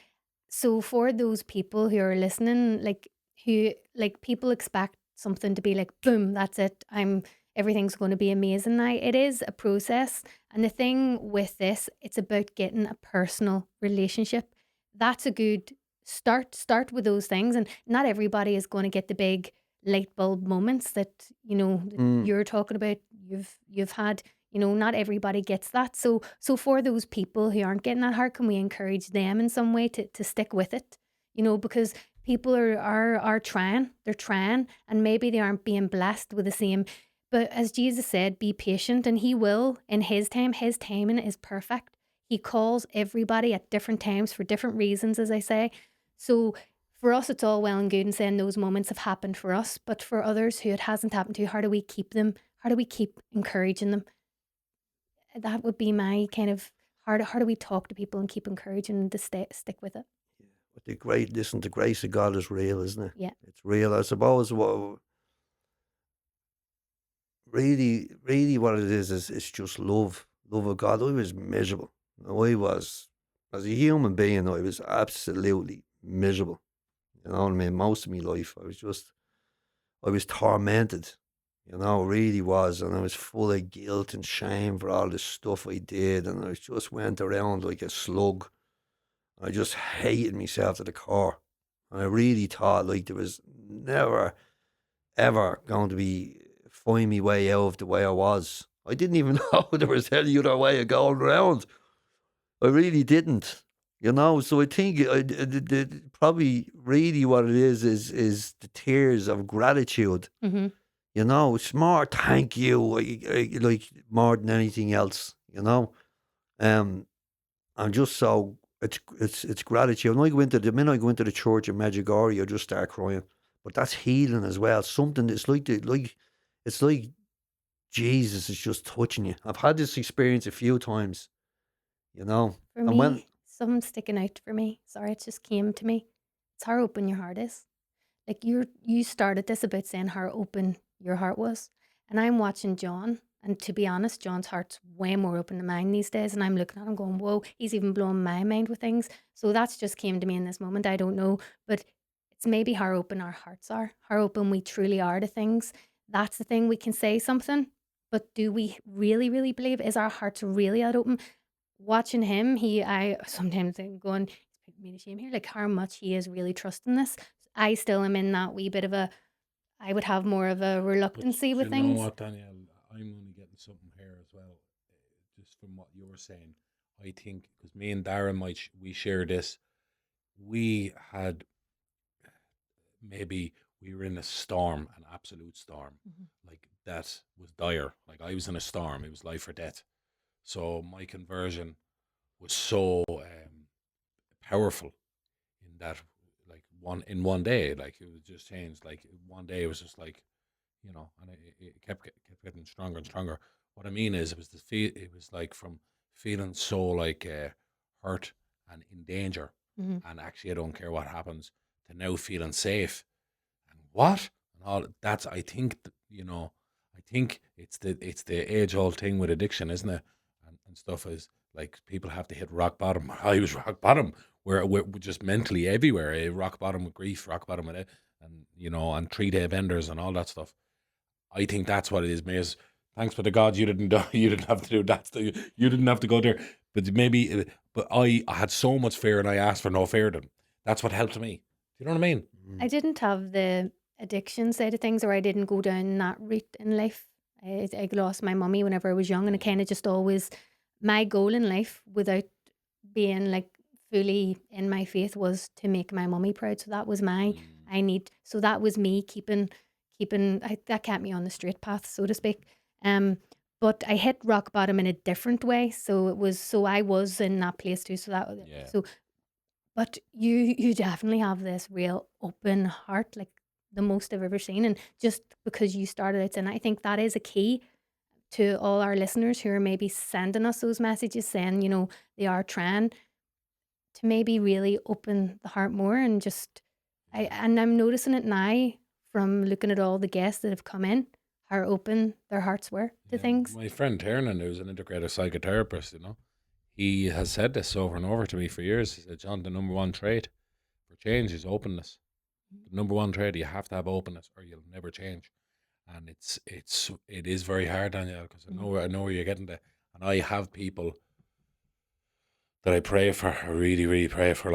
[SPEAKER 2] so for those people who are listening, like people expect something to be like, boom, that's it. Everything's going to be amazing now. It is a process. And the thing with this, it's about getting a personal relationship. That's a good start. Start with those things. And not everybody is going to get the big light bulb moments that
[SPEAKER 3] Mm.
[SPEAKER 2] you're talking about. You've had, not everybody gets that. So for those people who aren't getting that, how can we encourage them in some way to stick with it? Because people are trying, they're trying, and maybe they aren't being blessed with the same. But as Jesus said, be patient, and He will in His time. His timing is perfect. He calls everybody at different times for different reasons, as I say. So for us, it's all well and good and saying those moments have happened for us, but for others who it hasn't happened to, how do we keep them? How do we keep encouraging them? That would be my kind of how do we talk to people and keep encouraging them to stick with it?
[SPEAKER 3] But the grace of God is real, isn't it?
[SPEAKER 2] Yeah.
[SPEAKER 3] It's real. I suppose what really what it is it's just love of God. I was miserable. I was, as a human being, I was absolutely miserable. You know what I mean? Most of my life, I was tormented. Really was, and I was full of guilt and shame for all the stuff I did, and I just went around like a slug. I just hated myself to the core, and I really thought like there was never ever going to be find me way out of the way I was. I didn't even know there was any other way of going around. I really didn't. So I think probably really what it is the tears of gratitude.
[SPEAKER 2] Mm-hmm.
[SPEAKER 3] It's more thank you, like more than anything else. Um, I'm just so it's gratitude. When I go into the minute I go into the church in Medjugorje, I just start crying. But that's healing as well. Something it's like Jesus is just touching you. I've had this experience a few times,
[SPEAKER 2] For
[SPEAKER 3] and when
[SPEAKER 2] me, something sticking out for me. Sorry, it just came to me. It's how open your heart is. Like you started this about saying how open your heart was. And I'm watching John, and to be honest, John's heart's way more open than mine these days. And I'm looking at him going, whoa, he's even blowing my mind with things. So that's just came to me in this moment. I don't know. But it's maybe how open our hearts are, how open we truly are to things. That's the thing. We can say something, but do we really, really believe? Is our hearts really that open? Watching him, I sometimes think going, he's putting me to shame here, like how much he is really trusting this. I still am in that wee bit of I would have more of a
[SPEAKER 1] But
[SPEAKER 2] reluctancy
[SPEAKER 1] do
[SPEAKER 2] with
[SPEAKER 1] you know
[SPEAKER 2] things.
[SPEAKER 1] what, Danielle? I'm only getting something here as well, just from what you were saying. I think because me and Darren we share this. We had maybe we were in a storm, an absolute storm,
[SPEAKER 2] Mhm.
[SPEAKER 1] like that was dire. Like I was in a storm; it was life or death. So my conversion was so powerful in that, like one day, like it was just changed. Like one day, it was just like and it kept getting stronger and stronger. What I mean is, it was it was like from feeling so like hurt and in danger,
[SPEAKER 2] Mhm.
[SPEAKER 1] and actually I don't care what happens, to now feeling safe and what and all that's I think it's the age old thing with addiction, isn't it? And stuff is like people have to hit rock bottom. I was rock bottom where we're just mentally everywhere. Rock bottom with grief, rock bottom with it, and and 3 day benders and all that stuff. I think that's what it is, Mace. Thanks for the God you didn't do, you didn't have to do that. You didn't have to go there. But maybe, but I had so much fear and I asked for no fear. Then that's what helped me. Do you know what I mean?
[SPEAKER 2] I didn't have the addiction side of things, or I didn't go down that route in life. I lost my mummy whenever I was young, and it
[SPEAKER 1] Mm,
[SPEAKER 2] kind of just always my goal in life, without being like fully in my faith, was to make my mummy proud. So that was my
[SPEAKER 1] mm,
[SPEAKER 2] I need. So that was me that kept me on the straight path, so to speak. Um, but I hit rock bottom in a different way. So I was in that place too.
[SPEAKER 1] yeah.
[SPEAKER 2] So but you definitely have this real open heart, like the most I've ever seen. And just because you started out, and I think that is a key to all our listeners who are maybe sending us those messages saying, they are trying. to maybe really open the heart more and just I'm noticing it now from looking at all the guests that have come in, how open their hearts were to
[SPEAKER 1] Yeah.
[SPEAKER 2] things.
[SPEAKER 1] My friend Tiernan, who's an integrative psychotherapist, he has said this over and over to me for years. He said, John, the number one trait for change is openness. The number one trait, you have to have openness or you'll never change. And it is very hard, Danielle, because I know where you're getting to. And I have people that I pray for, I really, really pray for,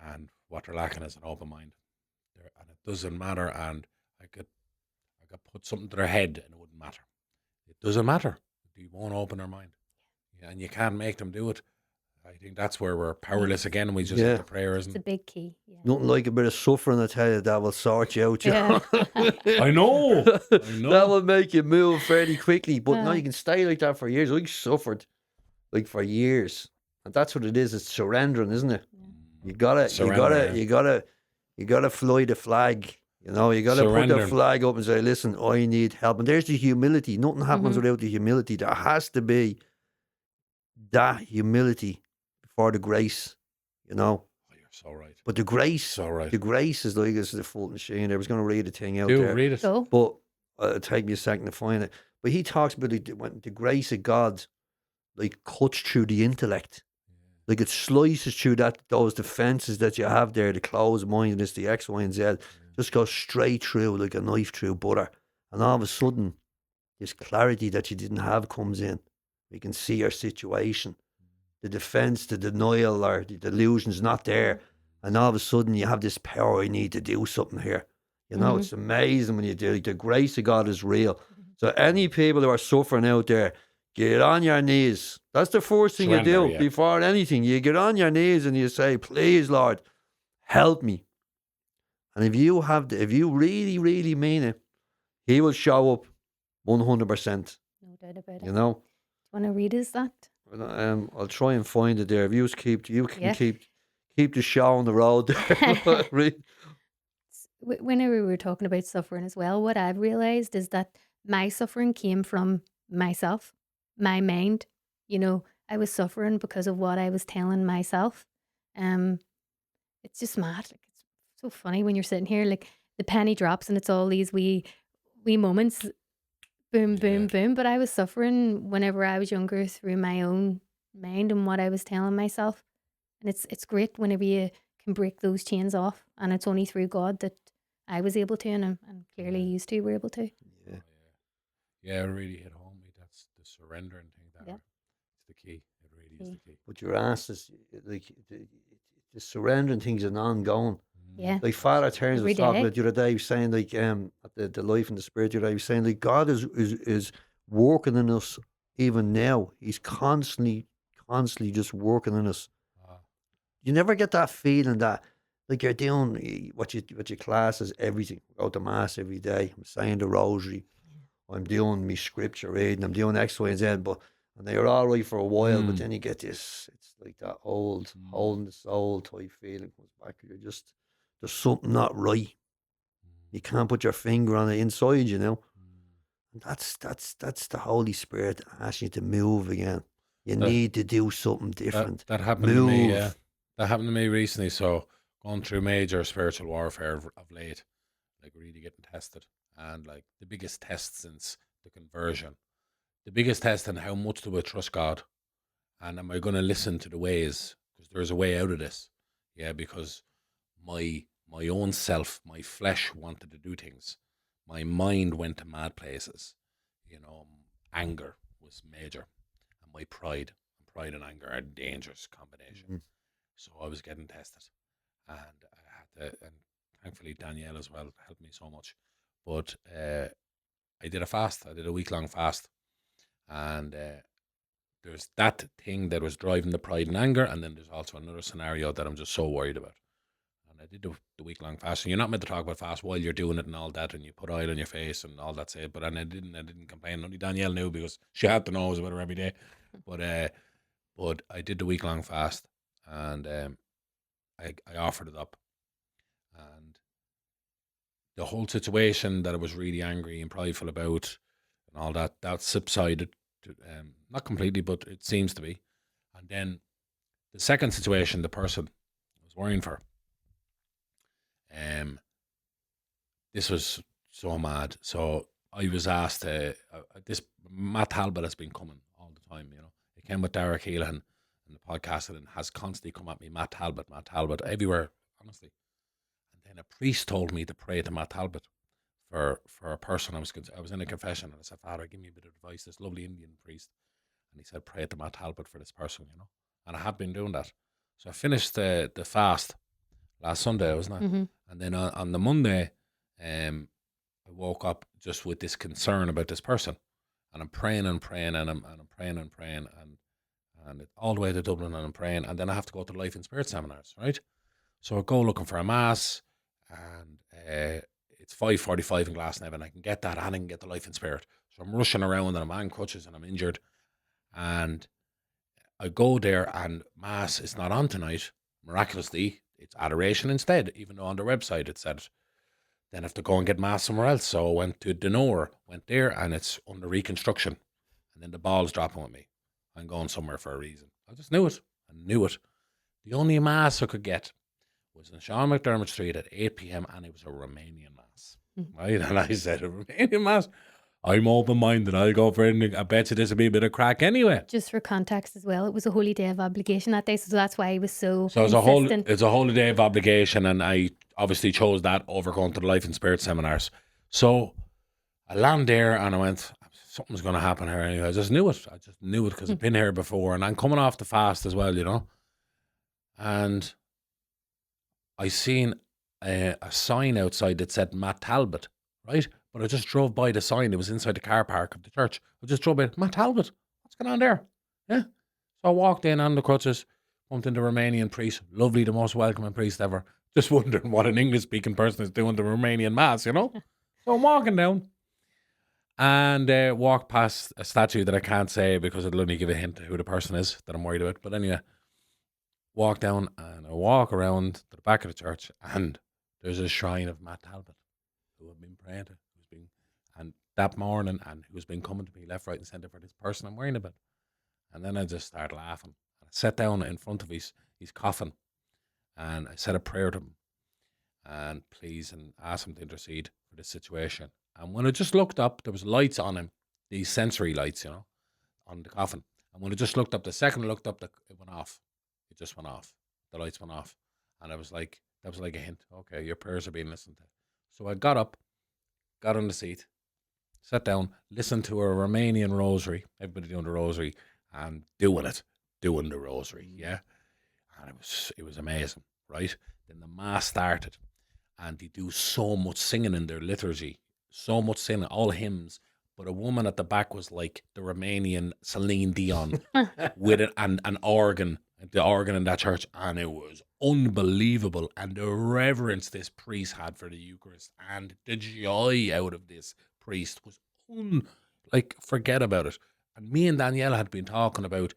[SPEAKER 1] and what they're lacking is an open mind. And it doesn't matter, and I could put something to their head and it wouldn't matter. It doesn't matter. They won't open their mind. Yeah, and you can't make them do it. I think that's where we're powerless again, and we just have to pray,
[SPEAKER 2] It's
[SPEAKER 1] isn't
[SPEAKER 2] a
[SPEAKER 1] it?
[SPEAKER 2] big key. Yeah.
[SPEAKER 3] Nothing like a bit of suffering, I tell you, that will sort you out.
[SPEAKER 2] Yeah.
[SPEAKER 1] I know.
[SPEAKER 3] That will make you move fairly quickly. But no,
[SPEAKER 2] Yeah.
[SPEAKER 3] you can stay like that for years. I suffered like for years. And that's what it is. It's surrendering, isn't it? You gotta fly the flag. You know, you gotta put the
[SPEAKER 1] Surrendering.
[SPEAKER 3] flag up and say, listen, I need help. And there's the humility. Nothing happens
[SPEAKER 2] Mhm.
[SPEAKER 3] without the humility. There has to be that humility before the grace, you know.
[SPEAKER 1] Oh, you're so right.
[SPEAKER 3] But the grace,
[SPEAKER 1] So right.
[SPEAKER 3] the grace is like it's the full machine. I was going to read a thing out
[SPEAKER 1] Do
[SPEAKER 3] there,
[SPEAKER 1] read it.
[SPEAKER 2] So
[SPEAKER 3] but it'll take me a second to find it. But he talks about when the grace of God, like, cuts through the intellect, like it slices through those defenses that you have there, the closed mindedness, the X, Y, and Z, just goes straight through like a knife through butter, and all of a sudden, this clarity that you didn't have comes in. You can see your situation. The defense, the denial, or the delusion's not there. And all of a sudden, you have this power. I need to do something here. You know, it's amazing when you do it. The grace of God is real. So, any people who are suffering out there, get on your knees. That's the first thing you
[SPEAKER 1] Surrender,
[SPEAKER 3] do
[SPEAKER 1] yeah.
[SPEAKER 3] before anything. You get on your knees and you say, please, Lord, help me. And if you really, really mean it, He will show up 100%.
[SPEAKER 2] no doubt about it.
[SPEAKER 3] You know?
[SPEAKER 2] Do you want to read us that?
[SPEAKER 3] I'll try and find it there. If you can
[SPEAKER 2] Yeah.
[SPEAKER 3] keep the show on the road there.
[SPEAKER 2] Whenever we were talking about suffering as well, what I've realized is that my suffering came from myself, my mind. You know, I was suffering because of what I was telling myself. It's just mad. Like, it's so funny when you're sitting here, like the penny drops, and it's all these wee moments, boom, boom,
[SPEAKER 1] Yeah.
[SPEAKER 2] boom. But I was suffering whenever I was younger through my own mind and what I was telling myself. And it's great whenever you can break those chains off, and it's only through God that I was able to, and clearly
[SPEAKER 1] Yeah.
[SPEAKER 2] you two were able to.
[SPEAKER 3] Yeah.
[SPEAKER 1] Yeah, it really hit home. That's the surrendering thing.
[SPEAKER 2] Yeah.
[SPEAKER 1] It's the key. It really is the key.
[SPEAKER 3] But your ass is like the surrendering things are ongoing.
[SPEAKER 2] Yeah.
[SPEAKER 3] Like Father Terence
[SPEAKER 2] Every
[SPEAKER 3] was talking
[SPEAKER 2] day.
[SPEAKER 3] about the other day, he was saying like at the life and the spirit the other day, he was saying like God is working in us even now. He's constantly just working in us.
[SPEAKER 1] Ah,
[SPEAKER 3] You never get that feeling that like you're doing what your class is everything. Go to mass every day. I'm saying the rosary. I'm doing me scripture reading. I'm doing X, Y, and Z. And they're all right for a while, but then you get this. It's like that old holding the soul type feeling comes back. There's something not right. You can't put your finger on it inside, you know. And that's the Holy Spirit asking you to move again. You
[SPEAKER 1] That-
[SPEAKER 3] need to do something different.
[SPEAKER 1] That happened to me,
[SPEAKER 3] Move.
[SPEAKER 1] yeah. That happened to me recently. So going through major spiritual warfare of late, like really getting tested. And like the biggest test since the conversion. The biggest test and how much do I trust God? And am I going to listen to the ways? Because there's a way out of this. Yeah, because my own self, my flesh wanted to do things. My mind went to mad places. You know, anger was major. And my pride and anger are a dangerous combination. So I was getting tested. And I had to, and thankfully Danielle as well helped me so much. But I did a fast. I did a week-long fast. And there's that thing that was driving the pride and anger, and then there's also another scenario that I'm just so worried about. And I did the week-long fast, and you're not meant to talk about fast while you're doing it and all that, and you put oil on your face and all that. Say, but and I didn't complain. Only Danielle knew because she had to know I was about her every day. But I did the week-long fast, and I offered it up, and the whole situation that I was really angry and prideful about and all that subsided, not completely, but it seems to be. And then the second situation, the person I was worrying for, this was so mad. So I was asked, this Matt Talbot has been coming all the time, you know. It came with Dara Keelan and the podcast and has constantly come at me, Matt Talbot, everywhere, honestly. And then a priest told me to pray to Matt Talbot for a person. I was in a confession and I said, Father, give me a bit of advice, this lovely Indian priest. And he said, pray to Matt Talbot for this person, you know. And I have been doing that. So I finished the fast last Sunday, wasn't I?
[SPEAKER 2] Mm-hmm.
[SPEAKER 1] And then on the Monday, I woke up just with this concern about this person, and I'm praying and praying and I'm praying and praying and all the way to Dublin, and I'm praying, and then I have to go to Life and Spirit seminars, right? So I go looking for a mass, and it's 5:45 in Glasnevin. I can get that, and I can get the Life and Spirit. So I'm rushing around, and I'm on crutches, and I'm injured, and I go there, and mass is not on tonight. Miraculously, it's adoration instead, even though on their website it said. Then I have to go and get mass somewhere else. So I went to Denore, went there, and it's under reconstruction. And then the ball's dropping with me. I'm going somewhere for a reason. I just knew it. I knew it. The only mass I could get was in Sean McDermott Street at 8 p.m. and it was a Romanian mass. Right? And I said, a Romanian mass? I'm open-minded. I'll go for anything. I bet you this will be a bit of crack anyway.
[SPEAKER 2] Just for context as well, it was a holy day of obligation that day, so that's why he was so
[SPEAKER 1] So it's
[SPEAKER 2] insistent.
[SPEAKER 1] a holy day of obligation, and I obviously chose that over going to the Life and Spirit seminars. So I land there and I went, something's going to happen here anyway. I just knew it. Because I've been here before, and I'm coming off the fast as well, you know. And I seen a sign outside that said Matt Talbot, right? But I just drove by the sign. It was inside the car park of the church. I just drove by, Matt Talbot, what's going on there? Yeah. So I walked in on the crutches, bumped into the Romanian priest. Lovely, the most welcoming priest ever. Just wondering what an English-speaking person is doing the Romanian mass, you know? So I'm walking down and walked past a statue that I can't say because it'll only give a hint to who the person is that I'm worried about. But anyway, walk down and I walk around to the back of the church, and there's a shrine of Matt Talbot, who I've been praying to, and that morning, and who's been coming to me left, right, and centre for this person I'm worrying about. And then I just started laughing. I sat down in front of his coffin, and I said a prayer to him, and asked him to intercede for this situation. And when I just looked up, there was lights on him, these sensory lights, you know, on the coffin. And when I just looked up, the second I looked up, it went off. It just went off. The lights went off. And that was like a hint. Okay, your prayers are being listened to. So I got up, got on the seat, sat down, listened to a Romanian rosary, everybody doing the rosary, and doing the rosary, yeah. And it was amazing, right? Then the mass started, and they do so much singing in their liturgy, so much singing, all hymns. But a woman at the back was like the Romanian Celine Dion with an organ, the organ in that church, and it was unbelievable. And the reverence this priest had for the Eucharist and the joy out of this priest was forget about it. And me and Danielle had been talking about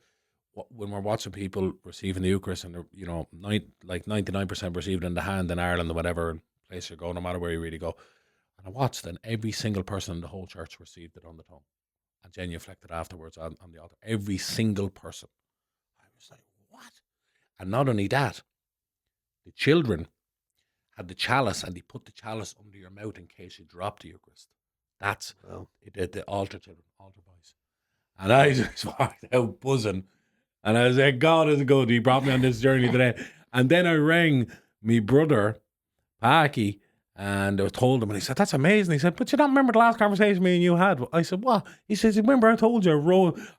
[SPEAKER 1] when we're watching people receiving the Eucharist, and they're, you know, 99% received in the hand in Ireland or whatever place you go, no matter where you really go. And I watched, and every single person in the whole church received it on the tongue and genuflected afterwards on the altar. Every single person. I was like, what? And not only that, the children had the chalice, and they put the chalice under your mouth in case you drop the Eucharist. That's the altar children, altar boys. And I just walked out buzzing. And I said, God is good. He brought me on this journey today. And then I rang me brother, Paki, and I told him, and he said, that's amazing. He said, but you don't remember the last conversation me and you had? I said, what? He says, remember I told you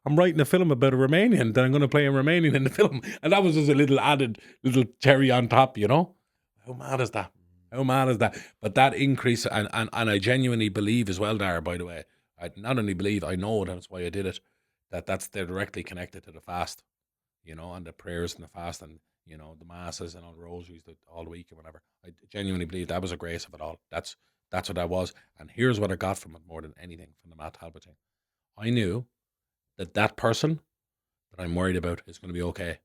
[SPEAKER 1] I'm writing a film about a Romanian, that I'm going to play a Romanian in the film. And that was just a little cherry on top, you know? How mad is that? How mad is that? But that increase, and I genuinely believe as well, Dara, by the way, I not only believe, I know that's why I did it, they're directly connected to the fast, you know, and the prayers and the fast, and, you know, the masses and all the rosaries all the week or whatever. I genuinely believe that was a grace of it all. That's what that was. And here's what I got from it more than anything, from the Matt Talbot thing. I knew that person that I'm worried about is going to be okay.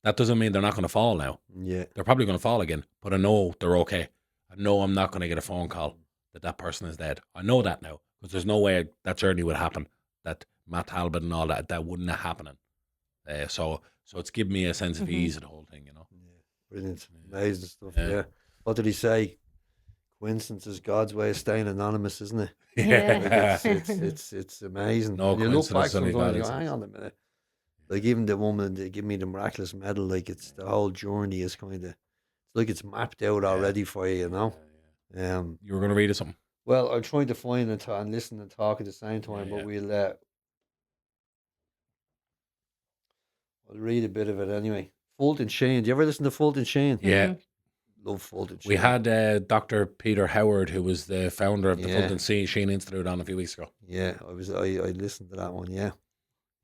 [SPEAKER 1] That doesn't mean they're not going to fall now.
[SPEAKER 3] Yeah.
[SPEAKER 1] They're probably going to fall again, but I know they're okay. I know I'm not going to get a phone call that person is dead. I know that now, because there's no way that journey would happen, that Matt Talbot and all that wouldn't have happening. So So it's given me a sense of
[SPEAKER 2] Mhm.
[SPEAKER 1] ease of the whole thing, you know.
[SPEAKER 3] Yeah, brilliant,
[SPEAKER 1] Yeah.
[SPEAKER 3] amazing stuff.
[SPEAKER 1] Yeah.
[SPEAKER 3] Yeah. What did he say? Coincidence is God's way of staying anonymous, isn't it? Like
[SPEAKER 2] Yeah.
[SPEAKER 3] it's amazing.
[SPEAKER 1] No
[SPEAKER 3] And you look back
[SPEAKER 1] coincidence, only
[SPEAKER 3] sometimes,
[SPEAKER 1] God
[SPEAKER 3] you go, hang
[SPEAKER 1] exists.
[SPEAKER 3] on a minute. Like even the woman that give me the miraculous medal, like it's the whole journey is kind of it's like it's mapped out
[SPEAKER 1] Yeah.
[SPEAKER 3] already for you, you know.
[SPEAKER 1] Yeah.
[SPEAKER 3] Um,
[SPEAKER 1] You were going to read us something?
[SPEAKER 3] well, I'm trying to find and listen and talk at the same time,
[SPEAKER 1] Yeah,
[SPEAKER 3] but
[SPEAKER 1] yeah.
[SPEAKER 3] I'll read a bit of it anyway. Fulton Sheen. Do you ever listen to Fulton Sheen?
[SPEAKER 1] Yeah.
[SPEAKER 2] Mhm.
[SPEAKER 3] Love Fulton
[SPEAKER 1] We
[SPEAKER 3] Sheen.
[SPEAKER 1] had Dr. Peter Howard, who was the founder of the
[SPEAKER 3] Yeah.
[SPEAKER 1] Fulton Sheen Institute, on a few weeks ago.
[SPEAKER 3] Yeah, I listened to that one, yeah.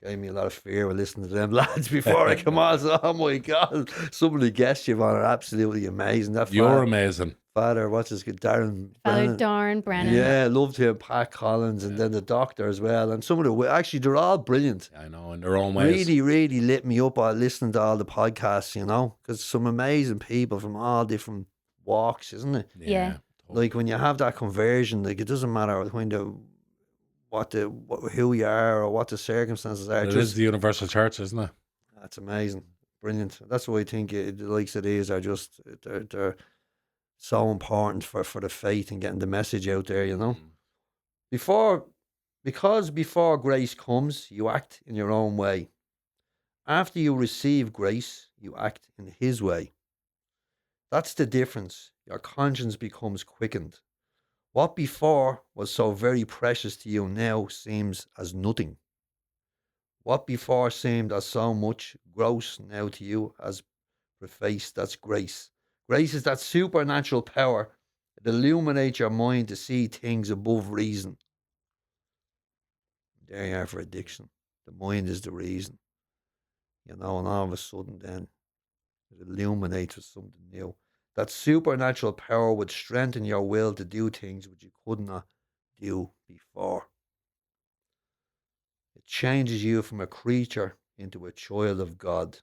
[SPEAKER 3] Gave me a lot of fear with listening to them lads before I come on. So, oh my God. Some of the guests you've on are absolutely amazing. That
[SPEAKER 1] You're amazing.
[SPEAKER 3] father, what's his good, Darren
[SPEAKER 2] Father
[SPEAKER 3] Brennan.
[SPEAKER 2] Darn Brennan.
[SPEAKER 3] Yeah, loved him, Pat Collins, and then the doctor as well. And some of the, actually, they're all brilliant.
[SPEAKER 1] I know, in their own ways.
[SPEAKER 3] Really, really lit me up on listening to all the podcasts, you know, because some amazing people from all different walks, isn't it?
[SPEAKER 2] Yeah.
[SPEAKER 3] Like when you have that conversion, like it doesn't matter kind of who you are or what the circumstances are.
[SPEAKER 1] It is the universal church, isn't it?
[SPEAKER 3] That's amazing, brilliant. That's why I think the likes of these are just they're so important for the faith and getting the message out there. You know, because before grace comes, you act in your own way. After you receive grace, you act in His way. That's the difference. Your conscience becomes quickened. What before was so very precious to you now seems as nothing. What before seemed as so much gross now to you as preface. That's grace. Grace is that supernatural power that illuminates your mind to see things above reason. There you are for addiction. The mind is the reason. You know, and all of a sudden then it illuminates with something new. That supernatural power would strengthen your will to do things which you could not do before. It changes you from a creature into a child of God.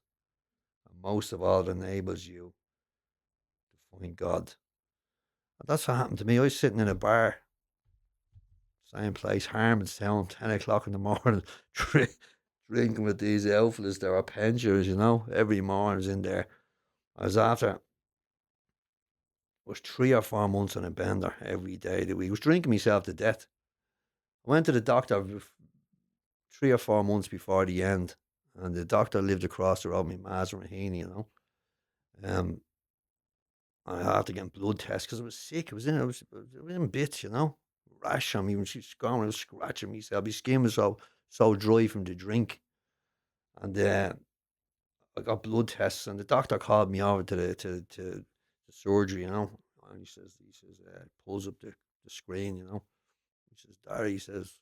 [SPEAKER 3] And most of all, it enables you to find God. And that's what happened to me. I was sitting in a bar, same place, Harmonstown, 10 o'clock in the morning, drinking with these outfielders. They were pensioners, you know. Every morning I was in there. I was 3 or 4 months on a bender every day of the week. I was drinking myself to death. I went to the doctor 3 or 4 months before the end, and the doctor lived across the road, my ma's Rahini, you know. Um, I had to get blood tests because I was sick. I was in bits, you know. Rash on me when she's gone. I was scratching myself. My skin was so dry from the drink. And I got blood tests, and the doctor called me over to the surgery, you know. And he says, pulls up the screen, you know. He says, Dara, he says,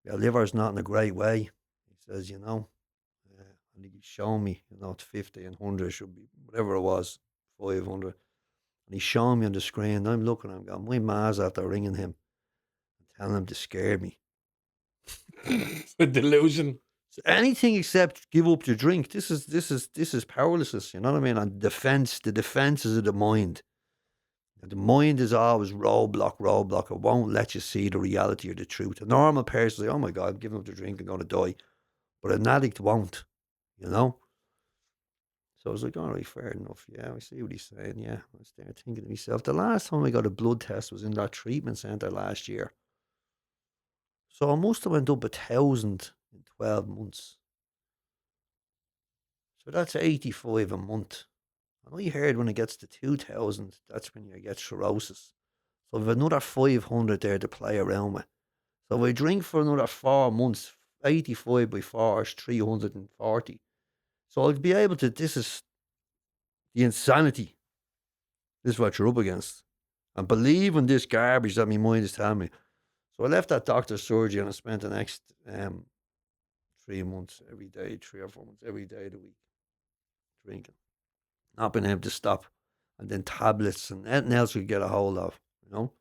[SPEAKER 3] your liver's not in a great way. He says, you know. And he's showing me, you know, it's 50 and 100 should be, whatever it was, 500. And he's showing me on the screen. And I'm looking at him going, my ma's after ringing him and telling him to scare me.
[SPEAKER 1] A delusion.
[SPEAKER 3] So anything except give up the drink. This is powerlessness, you know what I mean? And the defenses of the mind. The mind is always roadblock. It won't let you see the reality or the truth. A normal person say, oh my God, I'm giving up the drink, I'm going to die. But an addict won't, you know? So I was like, all right, fair enough. Yeah, I see what he's saying. Yeah, I was there thinking to myself, the last time I got a blood test was in that treatment centre last year. So I must have went up 1,000 in 12 months. So that's 85 a month. And I heard when it gets to 2,000, that's when you get cirrhosis. So I've another 500 there to play around with. So if I drink for another 4 months, 85 by 4 is 340. So I'll be able to, this is the insanity. This is what you're up against. And believe in this garbage that my mind is telling me. So I left that doctor's surgery and I spent the next 3 months every day, 3 or 4 months every day of the week drinking. Not being able to stop. And then tablets and anything else we could get a hold of, you know.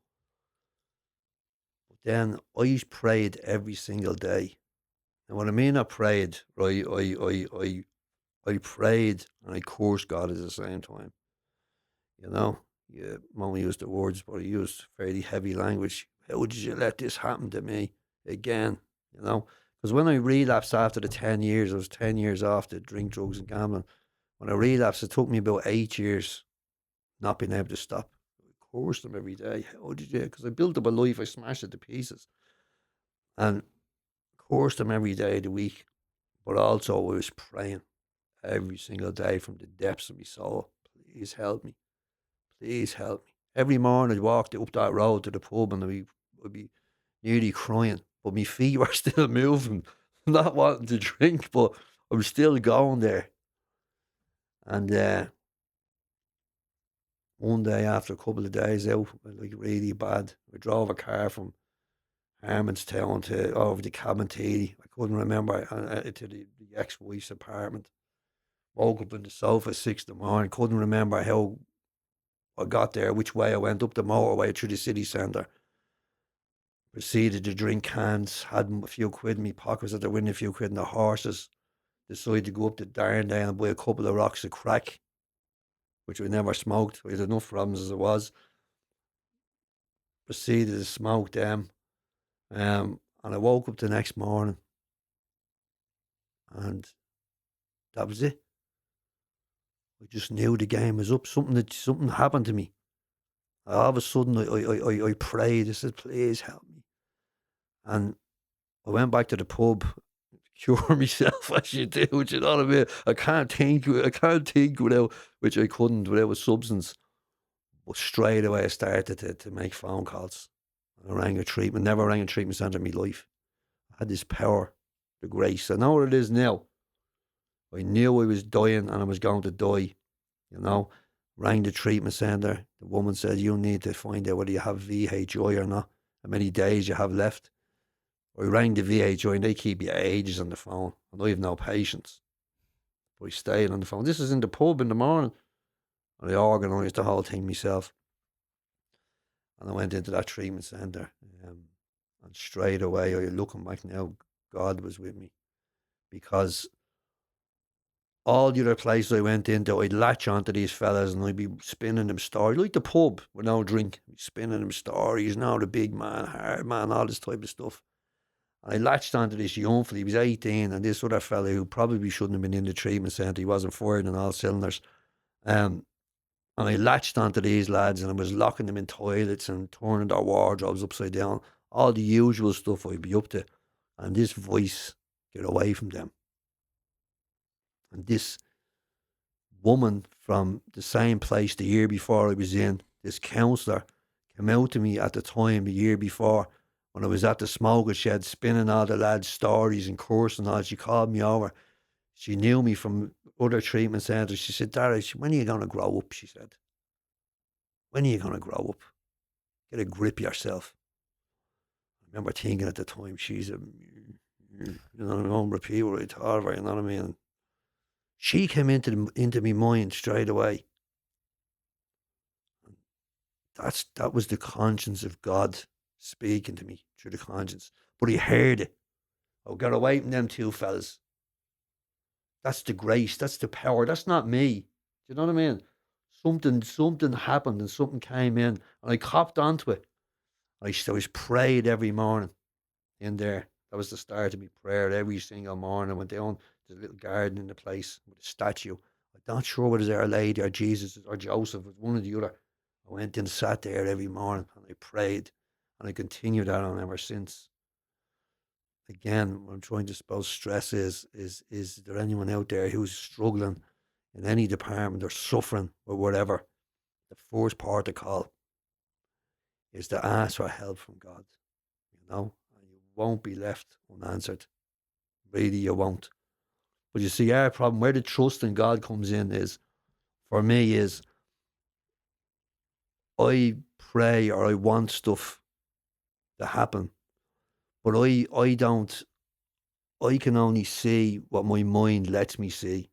[SPEAKER 3] But then I prayed every single day. And what I mean I prayed, right, I prayed and I cursed God at the same time. You know, yeah, Mum used the words, but I used fairly heavy language. How did you let this happen to me again? You know, Because when I relapsed after the 10 years, I was 10 years off the drink, drugs and gambling. When I relapsed, it took me about 8 years not being able to stop. I cursed them every day. How did you? Because I built up a life, I smashed it to pieces. And cursed them every day of the week. But also I was praying every single day from the depths of my soul. Please help me. Please help me. Every morning I'd walk up that road to the pub and I'd be nearly crying. But my feet were still moving, not wanting to drink, but I was still going there. And one day after a couple of days out, like really bad, I drove a car from Harmonstown to over to Cabinteely. I couldn't remember to the ex-wife's apartment. Woke up in the sofa at 6 in the morning. Couldn't remember how I got there, which way I went up the motorway through the city centre. Proceeded to drink cans. Had a few quid in my pockets after winning a few quid in the horses. Decided to go up to Darndale and buy a couple of rocks of crack, which we never smoked. We had enough problems as it was. Proceeded to smoke them. And I woke up the next morning and that was it. I just knew the game was up. Something happened to me. All of a sudden I prayed. I said, please help me. And I went back to the pub, cure myself as you do, you know what I mean? I can't think without, which I couldn't without a substance. But straight away I started to make phone calls. I rang a treatment, never rang a treatment centre in my life. I had this power, the grace. I know what it is now. I knew I was dying and I was going to die, you know. Rang the treatment centre. The woman said, you need to find out whether you have VHI or not, how many days you have left. I rang the VHI and they keep you ages on the phone. And I have no patience. But I stayed on the phone. This is in the pub in the morning. And I organised the whole thing myself. And I went into that treatment centre. And straight away, looking back now, God was with me. Because all the other places I went into, I'd latch onto these fellas and I'd be spinning them stories, like the pub with no drink, spinning them stories, now the big man, hard man, all this type of stuff. And I latched onto this young fella, he was 18, and this other fella who probably shouldn't have been in the treatment centre, he wasn't firing on all cylinders. And I latched onto these lads and I was locking them in toilets and turning their wardrobes upside down, all the usual stuff I'd be up to. And this voice, get away from them. And this woman from the same place the year before I was in, this counsellor, came out to me at the time, the year before, when I was at the smoker shed, spinning all the lads' stories and cursing all. She called me over. She knew me from other treatment centres. She said, Dara, when are you going to grow up? She said, when are you going to grow up? Get a grip yourself. I remember thinking at the time, she's I won't repeat what I thought of her, you know what I mean? She came into my mind straight away. That was the conscience of God speaking to me through the conscience. But he heard it. Oh, get away from them two fellas. That's the grace. That's the power. That's not me. Do you know what I mean? Something happened and something came in and I copped onto it. I was prayed every morning in there. That was the start of my prayer every single morning. I went down to the little garden in the place with a statue. I'm not sure whether it's Our Lady or Jesus or Joseph. It was one or the other. I went and sat there every morning and I prayed. And I continued that on ever since. Again, what I'm trying to suppose stress is there anyone out there who's struggling in any department or suffering or whatever? The first part to call is to ask for help from God, you know, and you won't be left unanswered. Really, you won't. But you see, our problem, where the trust in God comes in is, for me, is I pray or I want stuff to happen, but I don't, I can only see what my mind lets me see.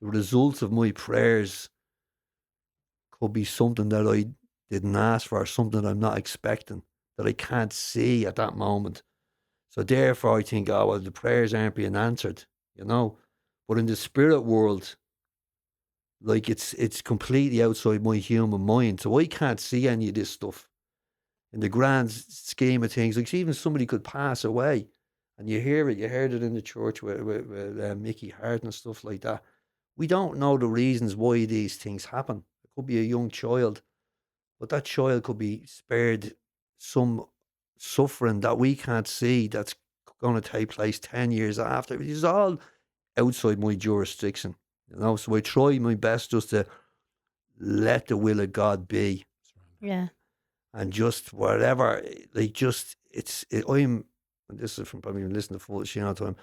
[SPEAKER 3] The results of my prayers could be something that I didn't ask for, something I'm not expecting, that I can't see at that moment. So therefore I think, oh, well, the prayers aren't being answered, you know. But in the spirit world, like it's completely outside my human mind. So I can't see any of this stuff. In the grand scheme of things, like even somebody could pass away And you heard it in the church with Mickey Hart and stuff like that. We don't know the reasons why these things happen. It could be a young child, but that child could be spared some suffering that we can't see that's going to take place 10 years after. It's all outside my jurisdiction, So I try my best just to let the will of God be.
[SPEAKER 2] Yeah.
[SPEAKER 3] And just whatever, like just, I'm, and this is from probably listening to full time,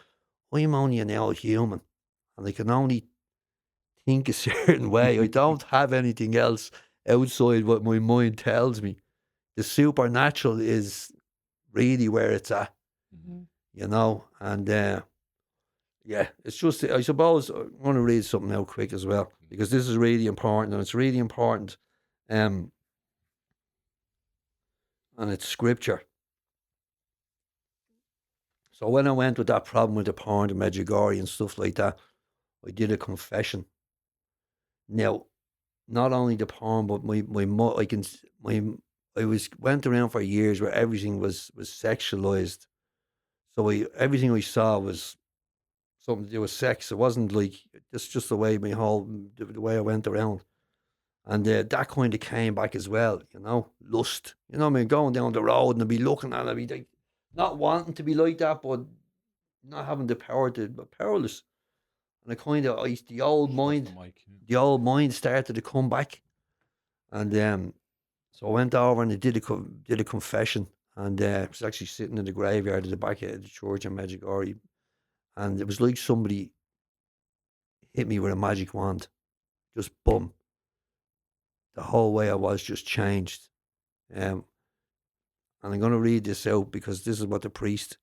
[SPEAKER 3] I'm only an old human and I can only think a certain way. I don't have anything else outside what my mind tells me. The supernatural is really where it's at, and yeah, it's just, I suppose, I want to read something out quick as well, because this is really important, and it's really important, and it's scripture. So when I went with that problem with the porn, the Medjugorje and stuff like that, I did a confession. Now, not only the porn, but I went around for years where everything was sexualized. So everything I saw was something to do with sex. It wasn't like, it's just the way the way I went around. And that kind of came back as well, lust. Going down the road and I'd be looking at it, I'd be like, not wanting to be like that, but not having the power but powerless. And the old mind started to come back. And so I went over and I did a confession. And I was actually sitting in the graveyard at the back of the church in Medjugorje. And it was like somebody hit me with a magic wand. Just boom. The whole way I was just changed. And I'm going to read this out because this is what the priest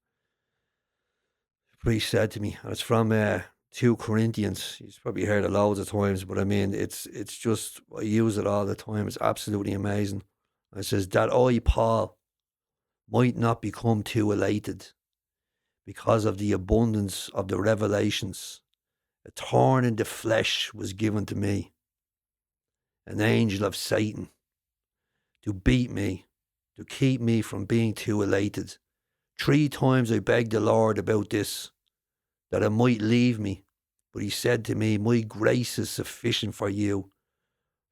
[SPEAKER 3] said to me. And it's from 2 Corinthians. He's probably heard it loads of times, but I mean, it's just, I use it all the time. It's absolutely amazing. And it says, that I, Paul, might not become too elated because of the abundance of the revelations. A thorn in the flesh was given to me, an angel of Satan, to beat me, to keep me from being too elated. 3 times I begged the Lord about this, that it might leave me. But he said to me, my grace is sufficient for you,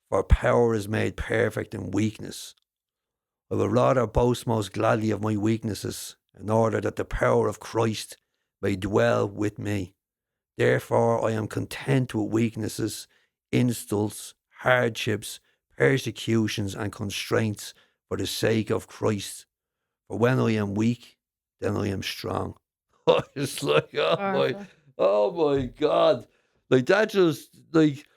[SPEAKER 3] for power is made perfect in weakness. I will rather boast most gladly of my weaknesses, in order that the power of Christ may dwell with me. Therefore I am content with weaknesses, insults, hardships, persecutions, and constraints for the sake of Christ. For when I am weak, then I am strong. It's like, oh my God. Like that just, like,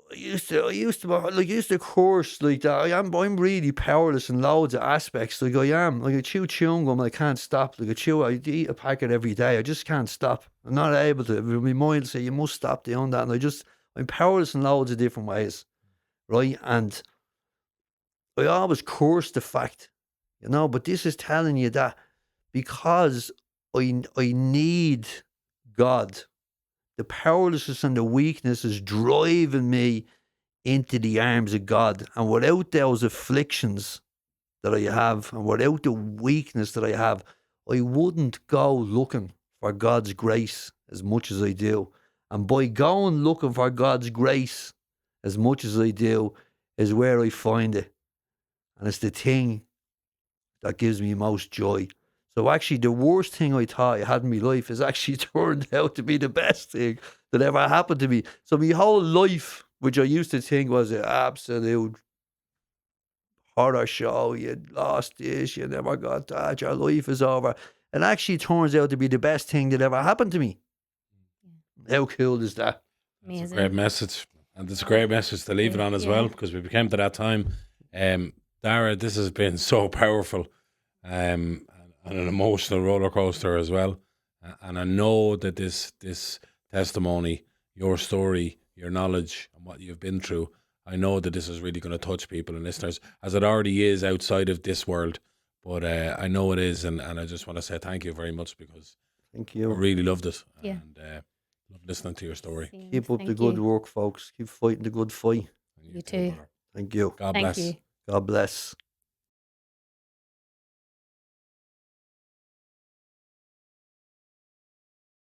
[SPEAKER 3] I used to curse like that. I'm really powerless in loads of aspects. Like I am. Like I chew chewing gum, I can't stop. I eat a packet every day. I just can't stop. I'm not able to. My mind say you must stop doing that, and I'm powerless in loads of different ways, right? And I always curse the fact, But this is telling you that because I need God. The powerlessness and the weakness is driving me into the arms of God. And without those afflictions that I have, and without the weakness that I have, I wouldn't go looking for God's grace as much as I do. And by going looking for God's grace as much as I do is where I find it. And it's the thing that gives me most joy. So actually, the worst thing I thought I had in my life has actually turned out to be the best thing that ever happened to me. So my whole life, which I used to think was an absolute horror show, you lost this, you never got that, your life is over, it actually turns out to be the best thing that ever happened to me. How cool is that?
[SPEAKER 1] It's a great message. And it's a great message to leave it on as well, because we became to that time. Dara, this has been so powerful. And an emotional roller coaster as well. And I know that this testimony, your story, your knowledge, and what you've been through, I know that this is really going to touch people and listeners, as it already is outside of this world. But I know it is, and I just want to say thank you very much, because
[SPEAKER 3] thank you.
[SPEAKER 1] I really loved it.
[SPEAKER 2] Yeah.
[SPEAKER 1] And love listening to your story.
[SPEAKER 3] Keep up the good work, folks. Keep fighting the good fight.
[SPEAKER 2] You too.
[SPEAKER 3] Thank you.
[SPEAKER 1] God bless.
[SPEAKER 3] God bless.